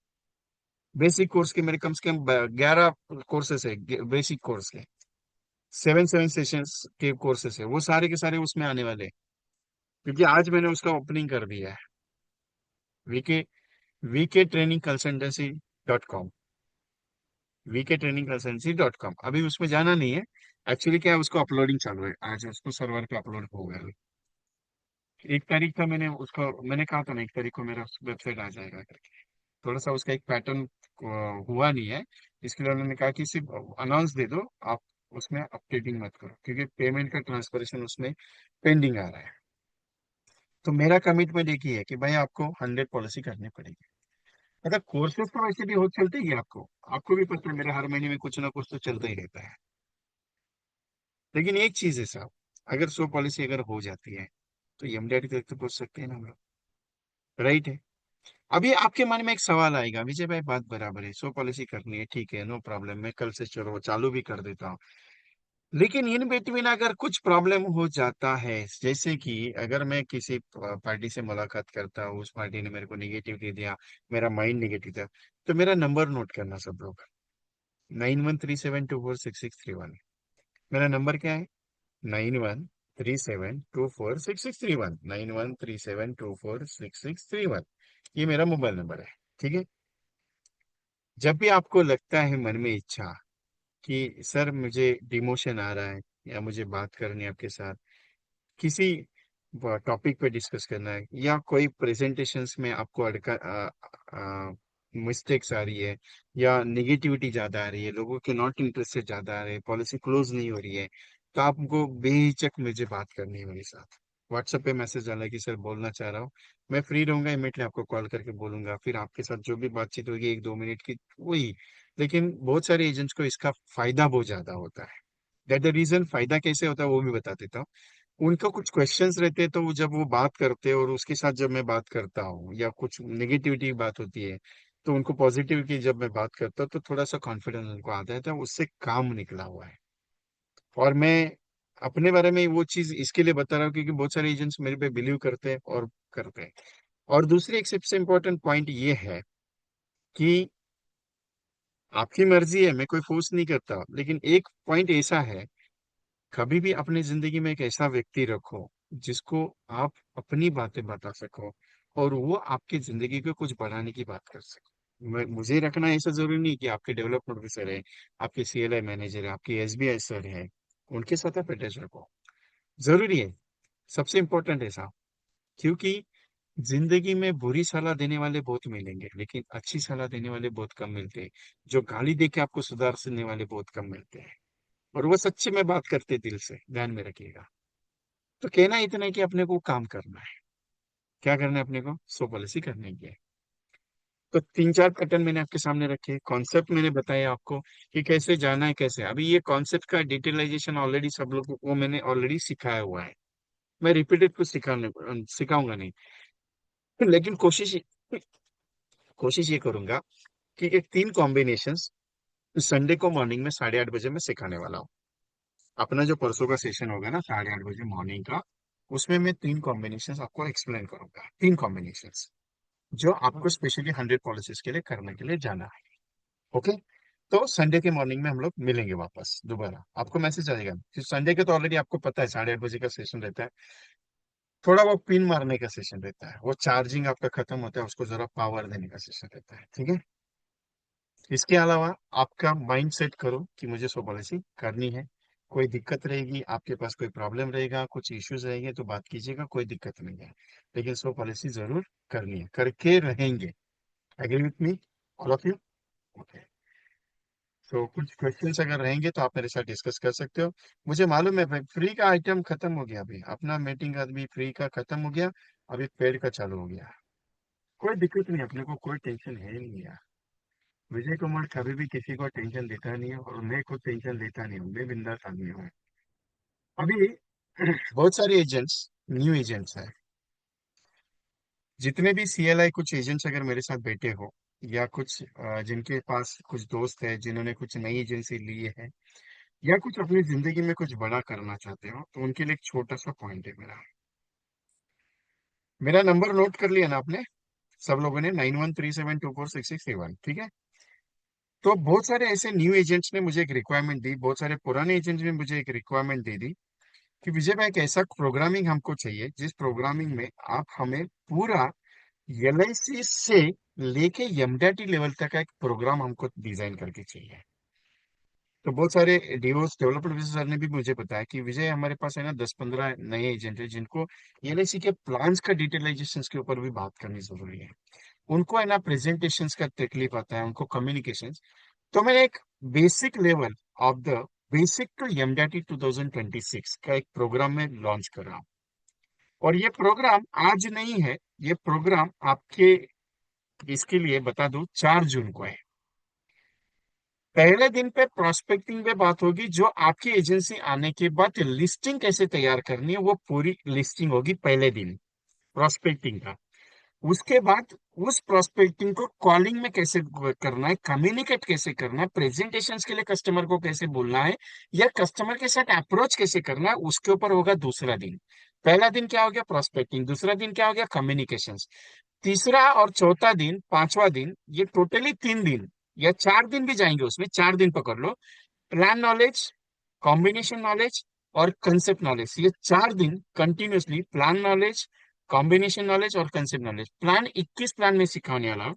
बेसिक कोर्स के मेरे कम से कम 11 कोर्सेज है, बेसिक कोर्स के 7 7 सेशंस के कोर्सेस है, वो सारे के सारे उसमें आने वाले हैं। क्योंकि आज मैंने उसका ओपनिंग कर दिया है, वीके VK ट्रेनिंग कंसल्टेंसी.com, VK ट्रेनिंग कंसल्टेंसी.com, अभी उसमें जाना नहीं है। एक्चुअली क्या है, उसको अपलोडिंग चालू है, आज उसको सर्वर पे अपलोड हो गया है। 1 तारीख का मैंने कहा था ना, 1 तारीख को मेरा वेबसाइट आ जाएगा करके। थोड़ा सा उसका एक पैटर्न हुआ नहीं है, इसके लिए उन्होंने कहा कि सिर्फ अनाउंस दे दो आप, उसमें अपडेटिंग मत करो, क्योंकि पेमेंट का ट्रांसफरेशन उसमें पेंडिंग आ रहा है। तो मेरा कमिटमेंट एक ही है कि भाई आपको 100 पॉलिसी करनी पड़ेगी। मतलब कोर्सेज तो वैसे भी हो चलते ही है, आपको आपको भी पता है मेरे हर महीने में कुछ ना कुछ तो चलता ही रहता है। लेकिन एक चीज है साहब, अगर 100 पॉलिसी अगर हो जाती है तो एमडीआरटी तक तो पहुंच सकते हैं ना हम लोग, राइट है। अभी आपके मन में एक सवाल आएगा, विजय भाई बात बराबर है, 100 पॉलिसी करनी है, ठीक है, नो प्रॉब्लम, मैं कल से चलो चालू भी कर देता हूँ। लेकिन इन बिटवीन अगर कुछ प्रॉब्लम हो जाता है, जैसे कि अगर मैं किसी पार्टी से मुलाकात करता हूँ, उस पार्टी ने मेरे को निगेटिव दे दिया, मेरा माइंड निगेटिव था, तो मेरा नंबर नोट करना सब लोग, 9137246631। मेरा नंबर क्या है? 9137246631, 9137246631। ये मेरा मोबाइल नंबर है, ठीक है। जब भी आपको लगता है मन में इच्छा कि सर मुझे डिमोशन आ रहा है, या मुझे बात करनी है आपके साथ, किसी टॉपिक पे डिस्कस करना है, या कोई प्रेजेंटेशंस में आपको अड़का मिस्टेक्स आ रही है, या नेगेटिविटी ज्यादा आ रही है, लोगों के नॉट इंटरेस्टेड ज्यादा आ रहे हैं, पॉलिसी क्लोज नहीं हो रही है, तो आपको बेहिचक मुझे बात करनी है मेरे साथ। व्हाट्सएप पे मैसेज डाला कि सर बोलना चाह रहा हूँ, मैं फ्री रहूंगा, इमीडिएटली आपको कॉल करके बोलूंगा, फिर आपके साथ जो भी बातचीत होगी 1-2 मिनट की वही। लेकिन बहुत सारे एजेंट्स को इसका फायदा बहुत ज्यादा होता है। दैट द रीजन, फायदा कैसे होता है वो भी बता देता हूँ। उनको कुछ क्वेश्चंस रहते हैं, तो वो जब वो बात करते हैं और उसके साथ जब मैं बात करता हूँ, या कुछ नेगेटिविटी की बात होती है, तो उनको पॉजिटिव की जब मैं बात करता हूँ तो थोड़ा सा कॉन्फिडेंस उनको आता है, तो उससे काम निकला हुआ है। और मैं अपने बारे में वो चीज इसके लिए बता रहा हूँ क्योंकि बहुत सारे एजेंट्स मेरे पे बिलीव करते हैं और करते हैं। और दूसरी एक सबसे इम्पोर्टेंट पॉइंट ये है कि आपकी मर्जी है, मैं कोई फोर्स नहीं करता, लेकिन एक पॉइंट ऐसा है, कभी भी अपनी जिंदगी में एक ऐसा व्यक्ति रखो जिसको आप अपनी बातें बता सको, और वो आपकी जिंदगी को कुछ बढ़ाने की बात कर सके। मुझे रखना ऐसा जरूरी नहीं कि आपके डेवलपमेंट ऑफिसर है, आपके सीएलआई मैनेजर है, आपके एसबीआई सर है, उनके साथ आप अटैच रखो, जरूरी है, सबसे इम्पोर्टेंट ऐसा। क्योंकि जिंदगी में बुरी सलाह देने वाले बहुत मिलेंगे, लेकिन अच्छी सलाह देने वाले बहुत कम मिलते हैं। जो गाली दे के आपको सुधारने वाले बहुत कम मिलते हैं, और वो सच्चे में बात करते दिल से, ध्यान में रखिएगा। तो कहना इतना है कि अपने को काम करना है। क्या करना है अपने को? 100 पॉलिसी करने की है। तो 3-4 पैटर्न मैंने आपके सामने रखे, कॉन्सेप्ट मैंने बताया आपको कि कैसे जाना है, कैसे। अभी ये कॉन्सेप्ट का डिटेलाइजेशन ऑलरेडी सब लोगों को मैंने ऑलरेडी सिखाया हुआ है, मैं रिपीटेड कुछ सिखाऊंगा नहीं। लेकिन कोशिश ये करूंगा कि एक 3 कॉम्बिनेशंस संडे को मॉर्निंग में 8:30 बजे मैं सिखाने वाला हूँ। अपना जो परसों का सेशन होगा ना 8:30 बजे मॉर्निंग का, उसमें मैं 3 कॉम्बिनेशंस आपको एक्सप्लेन करूंगा, 3 कॉम्बिनेशंस जो आपको स्पेशली 100 पॉलिसीज के लिए करने के लिए जाना है। ओके। तो संडे के मॉर्निंग में हम लोग मिलेंगे वापस दोबारा, आपको मैसेज आएगा। संडे के तो ऑलरेडी आपको पता है 8:30 बजे का सेशन रहता है। थोड़ा वो पिन मारने का सेशन रहता है, वो चार्जिंग आपका खत्म होता है, उसको जरा पावर देने का सेशन रहता है, ठीक है। इसके अलावा आपका माइंड सेट करो कि मुझे 100 पॉलिसी करनी है। कोई दिक्कत रहेगी, आपके पास कोई प्रॉब्लम रहेगा, कुछ इश्यूज रहेंगे तो बात कीजिएगा, कोई दिक्कत नहीं है। लेकिन 100 पॉलिसी जरूर करनी है, करके रहेंगे। Agree with me all of you? Okay. तो कुछ क्वेश्चंस अगर रहेंगे तो आप मेरे साथ डिस्कस कर सकते हो। मुझे मालूम है भाई, फ्री का आइटम खत्म हो गया, अभी अपना मीटिंग आदमी फ्री का खत्म हो गया, अभी पेड का चालू हो गया। कोई दिक्कत नहीं, अपने को कोई टेंशन है नहीं यार। विजय कुमार कभी भी किसी को टेंशन देता नहीं है, और मैं खुद टेंशन देता नहीं हूँ, मैं बिंदास आदमी हूँ। अभी बहुत सारे एजेंट्स, न्यू एजेंट्स हैं, जितने भी सीएलआई कुछ एजेंट्स अगर मेरे साथ बैठे हो, या कुछ जिनके पास कुछ दोस्त है जिन्होंने कुछ नई एजेंसी ली है, या कुछ अपनी जिंदगी में कुछ बड़ा करना चाहते हो, तो उनके लिए एक छोटा सा पॉइंट है मेरा। मेरा नंबर नोट कर लिया ना आपने सब लोगों ने? 9137246631, ठीक है। तो बहुत सारे ऐसे न्यू एजेंट्स ने मुझे एक रिक्वायरमेंट दी, बहुत सारे पुराने एजेंट्स ने मुझे एक रिक्वायरमेंट दे दी कि विजय भाई एक ऐसा प्रोग्रामिंग हमको चाहिए जिस प्रोग्रामिंग में आप हमें पूरा एलआईसी से लेके एमडीटी लेवल तक का एक प्रोग्राम हमको डिजाइन करके चाहिए। तो बहुत सारे डीओस डेवलपर ऑफिसर ने भी मुझे बताया कि विजय हमारे पास है ना 10-15 नए एजेंट है जिनको एलआईसी के प्लान्स का डिटेलाइजेशन के ऊपर भी बात करनी जरूरी है। उनको है ना प्रेजेंटेशंस का तकलीफ आता है, उनको कम्युनिकेशन। तो मैंने एक basic level of the basic to MDT 2026 का एक प्रोग्राम में लॉन्च कर रहा हूँ। और ये प्रोग्राम आज नहीं है, ये प्रोग्राम आपके, इसके लिए बता दूं, 4 जून को है। पहले दिन पे प्रोस्पेक्टिंग पे बात होगी, जो आपकी एजेंसी आने के बाद लिस्टिंग कैसे तैयार करनी है वो पूरी लिस्टिंग होगी पहले दिन, प्रोस्पेक्टिंग का। उसके बाद उस प्रोस्पेक्टिंग को कॉलिंग में कैसे करना है, कम्युनिकेट कैसे करना है, प्रेजेंटेशंस के लिए कस्टमर को कैसे बोलना है, या कस्टमर के साथ अप्रोच कैसे करना है, उसके ऊपर होगा दूसरा दिन। पहला दिन क्या हो गया, प्रोस्पेक्टिंग। दूसरा दिन क्या हो गया, कम्युनिकेशंस। तीसरा और चौथा दिन, पांचवा दिन, ये टोटली 3 दिन या 4 दिन भी जाएंगे, उसमें 4 दिन पकड़ लो। प्लान नॉलेज, कॉम्बिनेशन नॉलेज और कंसेप्ट नॉलेज, ये 4 दिन continuously plan knowledge, combination knowledge और कंसेप्ट नॉलेज। प्लान 21 प्लान में सिखाने वाला हूँ।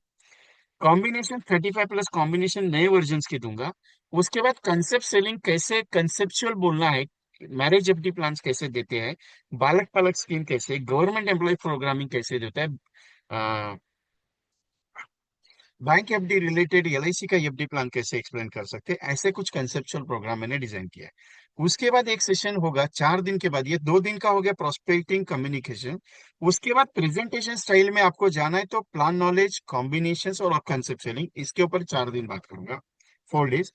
कॉम्बिनेशन 35+ कॉम्बिनेशन नए वर्जन के दूंगा। उसके बाद कंसेप्ट सेलिंग, कैसे कंसेप्चुअल बोलना है, मैरिज एफडी प्लान कैसे देते हैं, बालक पालक स्कीम कैसे, गवर्नमेंट एम्प्लॉय प्रोग्रामिंग कैसे देता है, बैंक एफडी रिलेटेड एलआईसी का एफडी प्लान कैसे एक्सप्लेन कर सकते हैं, ऐसे कुछ कंसेप्चुअल प्रोग्राम मैंने डिजाइन किया है। उसके बाद एक सेशन होगा 4 दिन के बाद, ये 2 दिन का हो गया प्रोस्पेक्टिंग कम्युनिकेशन। उसके बाद प्रेजेंटेशन स्टाइल में आपको जाना है तो प्लान नॉलेज, कॉम्बिनेशन और कंसेप्ट सेलिंग, इसके ऊपर 4 दिन बात करूंगा, 4 डेज।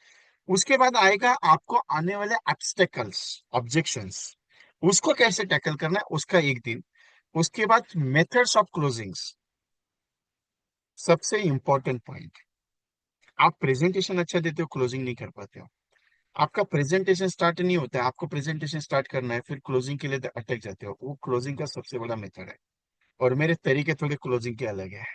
उसके बाद आएगा आपको आने वाले ऑब्स्टेकल्स, ऑब्जेक्शंस, उसको कैसे टैकल करना है, उसका एक दिन। उसके बाद मेथड्स ऑफ क्लोजिंग्स, सबसे इंपॉर्टेंट पॉइंट। आप प्रेजेंटेशन अच्छा देते हो, क्लोजिंग नहीं कर पाते हो। आपका प्रेजेंटेशन स्टार्ट नहीं होता है, आपको प्रेजेंटेशन स्टार्ट करना है, फिर क्लोजिंग के लिए अटक जाते हो, वो क्लोजिंग का सबसे बड़ा मेथड है। और मेरे तरीके थोड़े क्लोजिंग के अलग है।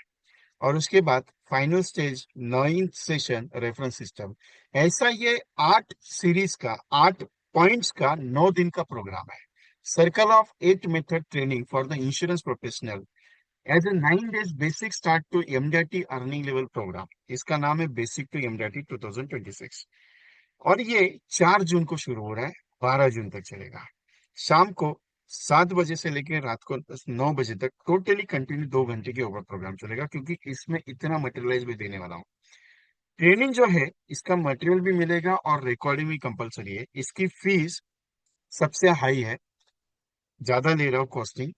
और उसके बाद final stage 9th session reference system. ऐसा ये 8 सीरीज का, 8 पॉइंट्स का 9 दिन का प्रोग्राम है। Circle of 8 method training for the insurance professional as a 9 days basic start to MDRT earning level programme. इसका नाम है बेसिक टू एमडीआरटी 2026। और ये 4 जून को शुरू हो रहा है, 12 जून तक चलेगा। शाम को 7 बजे से लेकर रात को 9 बजे तक टोटली कंटिन्यू 2 घंटे के ओवर प्रोग्राम चलेगा, क्योंकि इसमें इतना मटेरियलाइज भी देने वाला हूँ। ट्रेनिंग जो है, इसका मटेरियल भी मिलेगा और रिकॉर्डिंग भी कंपलसरी है। इसकी फीस सबसे हाई है, ज्यादा ले रहा हूँ कॉस्टिंग।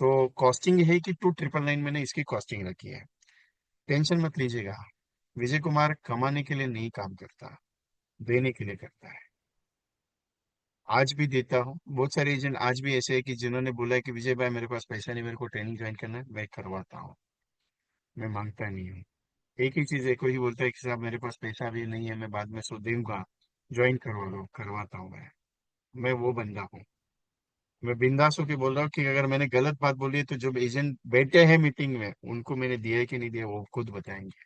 तो कॉस्टिंग है कि 2,999 मैंने इसकी कॉस्टिंग रखी है। टेंशन मत लीजिएगा, विजय कुमार कमाने के लिए नहीं काम करता, देने के लिए करता है। आज भी देता हूँ। बहुत सारे एजेंट आज भी ऐसे हैं कि जिन्होंने बोला है कि विजय भाई मेरे पास पैसा नहीं, मेरे को ट्रेनिंग ज्वाइन करना है, मैं करवाता हूँ। मैं मांगता नहीं हूँ। एक ही चीज है, कोई बोलता है कि साहब मेरे पास पैसा भी नहीं है, मैं बाद में सो दूंगा, ज्वाइन करवा लो, करवाता हूँ मैं वो बंदा हूँ। मैं बिंदास होकर बोल रहा हूँ कि अगर मैंने गलत बात बोली है तो जो एजेंट बैठे हैं मीटिंग में, उनको मैंने दिया है कि नहीं दिया वो खुद बताएंगे।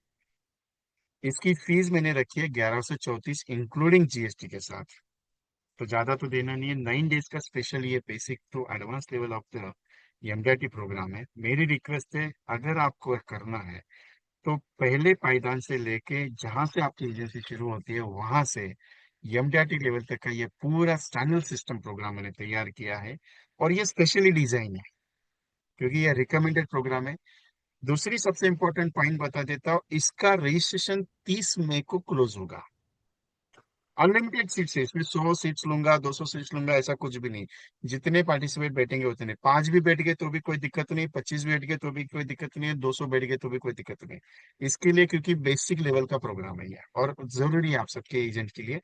इसकी फीस मैंने रखी है 1134 इंक्लूडिंग जीएसटी के साथ। तो ज्यादा तो देना नहीं है। 9 डेज का स्पेशल ये basic to advance level of the MDRT programme है। मेरी रिक्वेस्ट है, अगर आपको करना है तो पहले पायदान से लेके जहां से आपकी एजेंसी शुरू होती है वहां से एमडीआरटी लेवल तक का ये पूरा स्टैंडर्ड सिस्टम प्रोग्राम मैंने तैयार किया है। और ये स्पेशली डिजाइन है, क्योंकि ये रिकमेंडेड प्रोग्राम है। दूसरी सबसे इंपॉर्टेंट पॉइंट बता देता हूँ, इसका रजिस्ट्रेशन 30 मई को क्लोज होगा। अनलिमिटेड सीट्स है इसमें, 100 सीट्स लूंगा, 200 सीट्स लूंगा, ऐसा कुछ भी नहीं। जितने पार्टिसिपेट बैठेंगे उतने, 5 भी बैठ गए तो भी कोई दिक्कत नहीं, 25 बैठ गए तो भी कोई दिक्कत नहीं है, 200 बैठ गए तो भी कोई दिक्कत नहीं। इसके लिए क्योंकि बेसिक लेवल का प्रोग्राम है ये, और जरूरी है आप सबके एजेंट के लिए।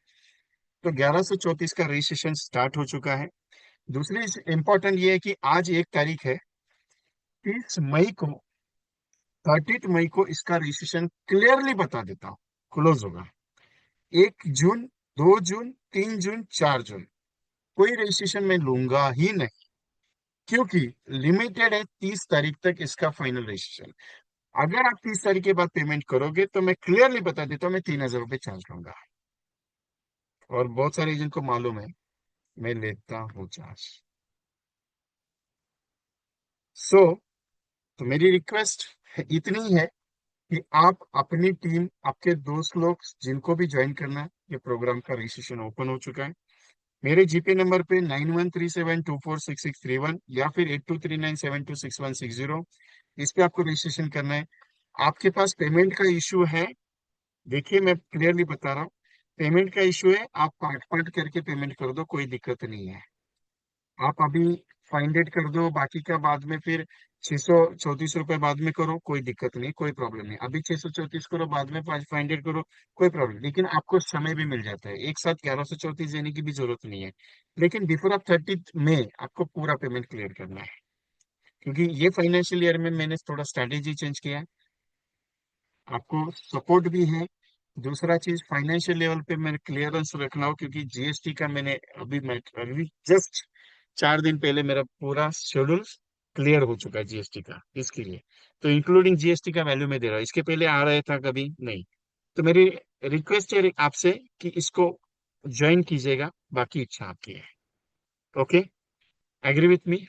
तो 1134 का रजिस्ट्रेशन स्टार्ट हो चुका है। दूसरी इंपॉर्टेंट ये है कि आज 1 तारीख है, 30 मई को, 30 मई को इसका रजिस्ट्रेशन क्लियरली बता देता हूँ क्लोज होगा। 1 जून, 2 जून, 3 जून, 4 जून कोई रजिस्ट्रेशन मैं लूंगा ही नहीं, क्योंकि लिमिटेड है 30 तारीख तक इसका फाइनल रजिस्ट्रेशन। अगर आप 30 तारीख के बाद पेमेंट करोगे तो मैं क्लियरली बता देता हूँ, मैं 3,000 रुपये चार्ज लूंगा। और बहुत सारे एजेंट को मालूम है मैं लेता हूँ चार्ज। सो तो मेरी रिक्वेस्ट इतनी ही है कि आप अपनी टीम, आपके दोस्त लोग जिनको भी ज्वाइन करना है, ये प्रोग्राम का रजिस्ट्रेशन ओपन हो चुका है। मेरे जीपे नंबर पे 9137246631 या फिर 8239726160, इस पे आपको रजिस्ट्रेशन करना है। आपके पास पेमेंट का इशू है, देखिए मैं क्लियरली बता रहा हूँ, पेमेंट का इशू है, आप पार्ट पार्ट करके पेमेंट कर दो, कोई दिक्कत नहीं है। आप अभी फाइंडेड कर दो, बाकी का बाद में फिर 634 रुपये बाद में करो, कोई दिक्कत नहीं, कोई प्रॉब्लम नहीं। अभी 634 करो, बाद में फाइंडेड करो, कोई प्रॉब्लम, लेकिन आपको समय भी मिल जाता है, एक साथ 1134 देने की भी जरूरत नहीं है। लेकिन बिफोर ऑफ 30 मई आपको पूरा पेमेंट क्लियर करना है, क्योंकि ये फाइनेंशियल ईयर में मैंने थोड़ा स्ट्रैटेजी चेंज किया है, आपको सपोर्ट भी है। दूसरा चीज, फाइनेंशियल लेवल पे मैं क्लियरेंस रखना हो, क्योंकि जीएसटी का मैंने अभी जस्ट 4 दिन पहले मेरा पूरा शेड्यूल क्लियर हो चुका है जीएसटी का, इसके लिए। तो इंक्लूडिंग जीएसटी का वैल्यू में दे रहा हूँ, इसके पहले आ रहा था कभी नहीं। तो मेरी रिक्वेस्ट है आपसे कि इसको ज्वाइन कीजिएगा, बाकी इच्छा आपकी है। Okay, agree with me?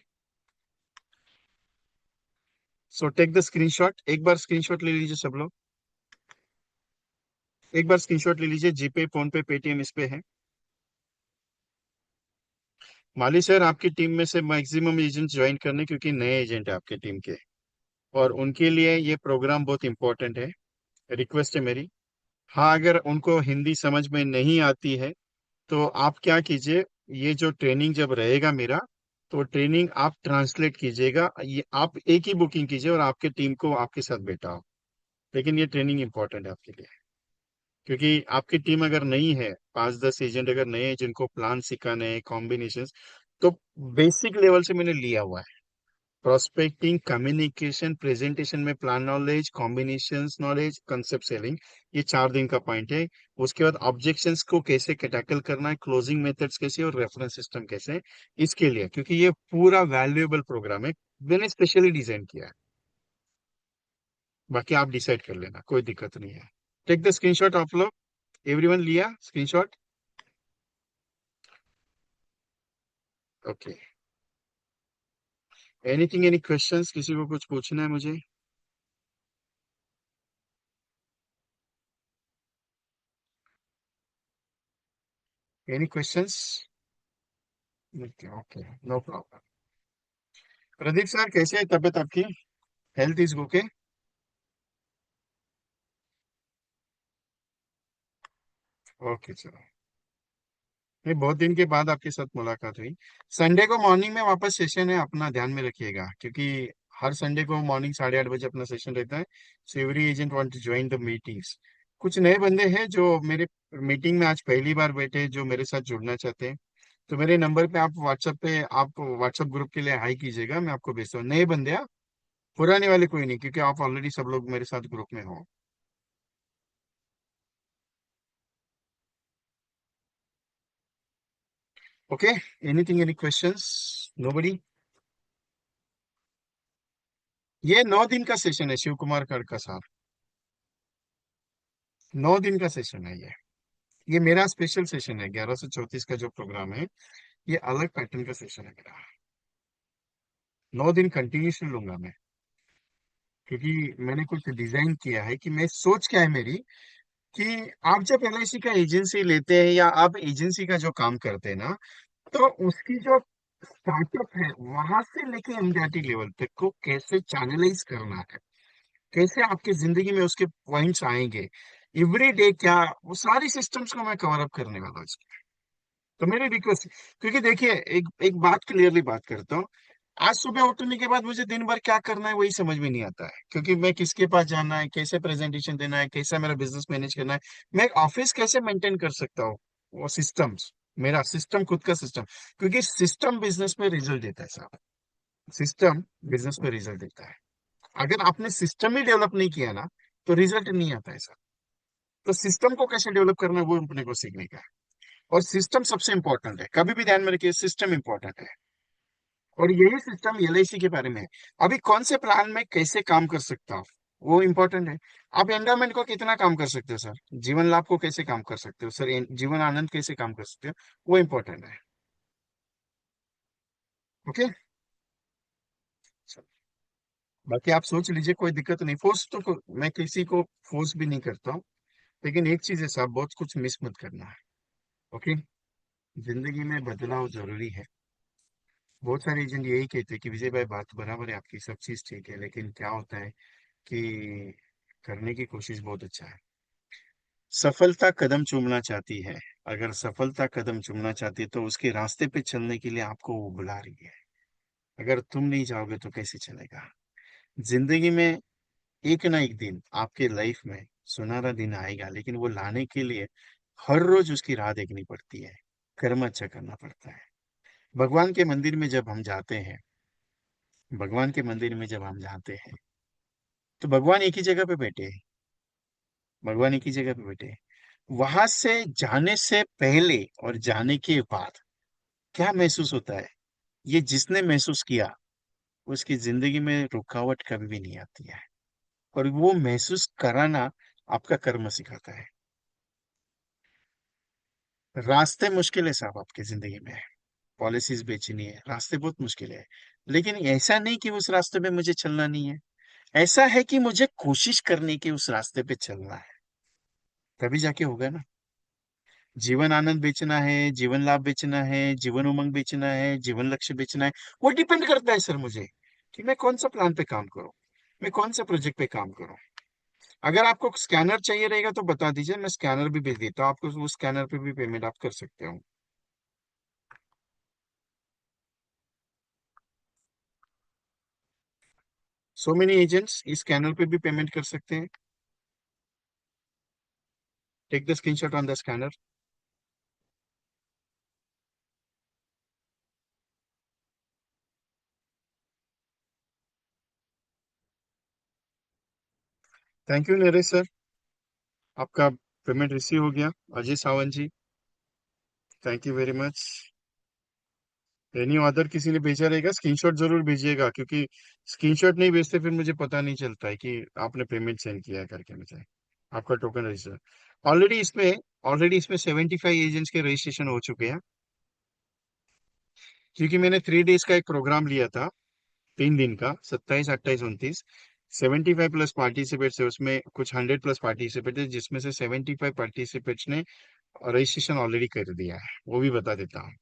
So take the screenshot, एक बार स्क्रीनशॉट ले लीजिए सब लोग, एक बार स्क्रीनशॉट ले लीजिए। जीपे, फोन पे, पेटीएम इस पे है। माली सर, आपकी टीम में से मैक्सिमम एजेंट ज्वाइन करने, क्योंकि नए एजेंट है आपके टीम के, और उनके लिए ये प्रोग्राम बहुत इंपॉर्टेंट है। रिक्वेस्ट है मेरी। हाँ, अगर उनको हिंदी समझ में नहीं आती है तो आप क्या कीजिए, ये जो ट्रेनिंग जब रहेगा मेरा, तो ट्रेनिंग आप ट्रांसलेट कीजिएगा, ये आप एक ही बुकिंग कीजिए और आपके टीम को आपके साथ बैठाओ। लेकिन ये ट्रेनिंग इंपॉर्टेंट है आपके लिए, क्योंकि आपकी टीम अगर नहीं है, 5-10 एजेंट अगर नए हैं जिनको प्लान सिखाने हैं, कॉम्बिनेशन, तो बेसिक लेवल से मैंने लिया हुआ है। प्रोस्पेक्टिंग, कम्युनिकेशन, प्रेजेंटेशन में plan knowledge, combinations knowledge, concept selling, ये 4 दिन का पॉइंट है। उसके बाद ऑब्जेक्शंस को कैसे टैकल करना है, क्लोजिंग मेथड्स कैसे, और रेफरेंस सिस्टम कैसे, इसके लिए, क्योंकि ये पूरा वैल्यूएबल प्रोग्राम है, मैंने स्पेशली डिजाइन किया है। बाकी आप डिसाइड कर लेना, कोई दिक्कत नहीं है। टेक द स्क्रीनशॉट आप लोग, एवरीवन लिया screenshot? Okay, anything, any questions, किसी को कुछ पूछना है मुझे? Any questions? Okay okay, no problem. Pradeep sir, कैसे है तबीयत आपकी? Health is okay? ओके, चलो। नहीं, बहुत दिन के बाद आपके साथ मुलाकात हुई। संडे को मॉर्निंग में वापस सेशन है, अपना ध्यान में रखिएगा, क्योंकि हर संडे को मॉर्निंग 8:30 बजे अपना सेशन रहता है। So every agent want to join the meetings. कुछ नए बंदे हैं जो मेरे मीटिंग में आज पहली बार बैठे, जो मेरे साथ जुड़ना चाहते हैं, तो मेरे नंबर पे आप व्हाट्सएप ग्रुप के लिए हाई कीजिएगा, मैं आपको भेजता हूँ। नए बंदे, हाँ, पुराने वाले कोई नहीं, क्योंकि आप ऑलरेडी सब लोग मेरे साथ ग्रुप में हो। Okay, anything, any questions? Nobody? ये 9 दिन का सेशन है, शिव कुमार कर का साथ। 9 दिन का सेशन है ये मेरा स्पेशल सेशन है, 1134 का जो प्रोग्राम है, ये अलग पैटर्न का सेशन है मेरा। 9 दिन कंटिन्यूसली लूंगा मैं, क्योंकि मैंने कुछ डिजाइन किया है, कि मैं सोच क्या है मेरी, कि आप जब एलआईसी का एजेंसी लेते हैं, या आप एजेंसी का जो काम करते हैं ना, तो उसकी जो स्टार्टअप है, वहां से लेके एमडीआरटी लेवल तक को कैसे चैनलाइज करना है, कैसे आपकी जिंदगी में उसके पॉइंट्स आएंगे, एवरी डे क्या, वो सारी सिस्टम्स को मैं कवर अप करने वाला हूँ। तो मेरी रिक्वेस्ट, क्योंकि देखिए, एक एक बात क्लियरली बात करता हूँ। आज सुबह उठने के बाद मुझे दिन भर क्या करना है वही समझ में नहीं आता है, क्योंकि मैं किसके पास जाना है, कैसे प्रेजेंटेशन देना है, कैसा मेरा बिजनेस मैनेज करना है, मैं ऑफिस कैसे मेंटेन कर सकता हूँ, वो सिस्टम्स, मेरा सिस्टम, खुद का सिस्टम, क्योंकि सिस्टम बिजनेस में रिजल्ट देता है साहब। सिस्टम बिजनेस में रिजल्ट देता है। अगर आपने सिस्टम ही डेवलप नहीं किया ना, तो रिजल्ट नहीं आता है सर। तो सिस्टम को कैसे डेवलप करना है, वो अपने को सीखने का है। और सिस्टम सबसे इंपॉर्टेंट है, कभी भी ध्यान में रखिए, सिस्टम इंपॉर्टेंट है। और यही सिस्टम एलआईसी के बारे में है। अभी कौन से प्लान में कैसे काम कर सकता हूँ, वो इंपॉर्टेंट है। आप एंडोमेंट को कितना काम कर सकते हो सर, जीवन लाभ को कैसे काम कर सकते हो सर, जीवन आनंद कैसे काम कर सकते हो, वो इंपॉर्टेंट है। ओके, बाकी आप सोच लीजिए, कोई दिक्कत नहीं, फोर्स तो मैं किसी को फोर्स भी नहीं करता हूँ। लेकिन एक चीज है साहब, बहुत कुछ मिस मत करना है। ओके, जिंदगी में बदलाव जरूरी है। बहुत सारे एजेंट यही कहते हैं कि विजय भाई, बात बराबर है आपकी, सब चीज ठीक है, लेकिन क्या होता है कि करने की कोशिश बहुत अच्छा है। सफलता कदम चूमना चाहती है, अगर सफलता कदम चूमना चाहती है, तो उसके रास्ते पे चलने के लिए आपको वो बुला रही है। अगर तुम नहीं जाओगे तो कैसे चलेगा? जिंदगी में एक ना एक दिन आपके लाइफ में सुनहरा दिन आएगा, लेकिन वो लाने के लिए हर रोज उसकी राह देखनी पड़ती है, कर्म अच्छा करना पड़ता है। भगवान के मंदिर में जब हम जाते हैं, भगवान के मंदिर में जब हम जाते हैं, तो भगवान एक ही जगह पे बैठे हैं। भगवान एक ही जगह पे बैठे हैं। वहां से जाने से पहले और जाने के बाद क्या महसूस होता है, ये जिसने महसूस किया उसकी जिंदगी में रुकावट कभी भी नहीं आती है। और वो महसूस कराना आपका कर्म सिखाता है। रास्ते मुश्किल है साहब आपकी जिंदगी में, पॉलिसीज बेचनी है, रास्ते बहुत मुश्किल है। लेकिन ऐसा नहीं कि उस रास्ते पे मुझे चलना नहीं है, ऐसा है कि मुझे कोशिश करने की उस रास्ते पे चलना है, तभी जाके होगा ना। जीवन आनंद बेचना है, जीवन लाभ बेचना है, जीवन उमंग बेचना है, जीवन लक्ष्य बेचना है। वो डिपेंड करता है सर मुझे कि मैं कौन सा प्लान पे काम करूं, मैं कौन सा प्रोजेक्ट पे काम करूं। अगर आपको स्कैनर चाहिए रहेगा तो बता दीजिए, मैं स्कैनर भी भेज देता हूँ आपको, उस स्कैनर पे भी पेमेंट आप कर सकते हो। सो मेनी एजेंट्स इस स्कैनर पे भी पेमेंट कर सकते हैं। Take the screenshot on the scanner. Thank you Naresh sir, आपका पेमेंट रिसीव हो गया। Ajay Sawant ji, thank you very much. Any other किसी ने भेजा रहेगा स्क्रीनशॉट जरूर भेजिएगा, क्योंकि स्क्रीनशॉट नहीं भेजते फिर मुझे पता नहीं चलता है कि आपने पेमेंट सेंड किया है करके मुझे। आपका टोकन रजिस्टर ऑलरेडी इसमें ऑलरेडी इसमें 75 एजेंट्स के रजिस्ट्रेशन हो चुके हैं, क्योंकि मैंने 3 डेज का एक प्रोग्राम लिया था, 3 दिन का, 27, 28, 29। 75 प्लस पार्टिसिपेट्स है उसमें, कुछ 100 प्लस पार्टिसिपेट है, जिसमें से 75 पार्टिसिपेट्स ने रजिस्ट्रेशन ऑलरेडी कर दिया है, वो भी बता देता हूँ।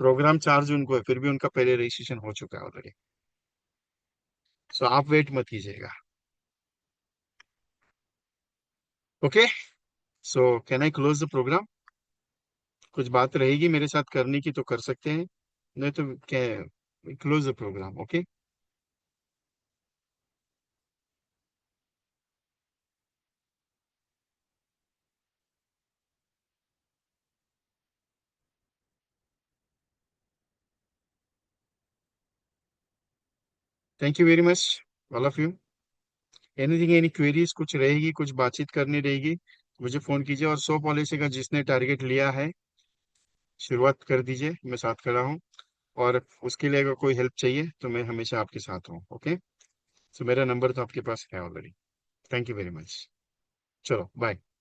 प्रोग्राम 4 जून को है, फिर भी उनका पहले रजिस्ट्रेशन हो चुका है ऑलरेडी। सो आप वेट मत कीजिएगा। Okay, so can I close the programme? कुछ बात रहेगी मेरे साथ करने की तो कर सकते हैं, नहीं तो क्या, close the programme. Okay, thank you very much all of you. Anything, any queries कुछ रहेगी, कुछ बातचीत करनी रहेगी, मुझे फोन कीजिए। और 100 पॉलिसी का जिसने टारगेट लिया है, शुरुआत कर दीजिए, मैं साथ खड़ा हूँ। और उसके लिए अगर कोई हेल्प चाहिए तो मैं हमेशा आपके साथ हूँ। ओके, सो मेरा नंबर तो आपके पास है already. Thank you very much. चलो बाय।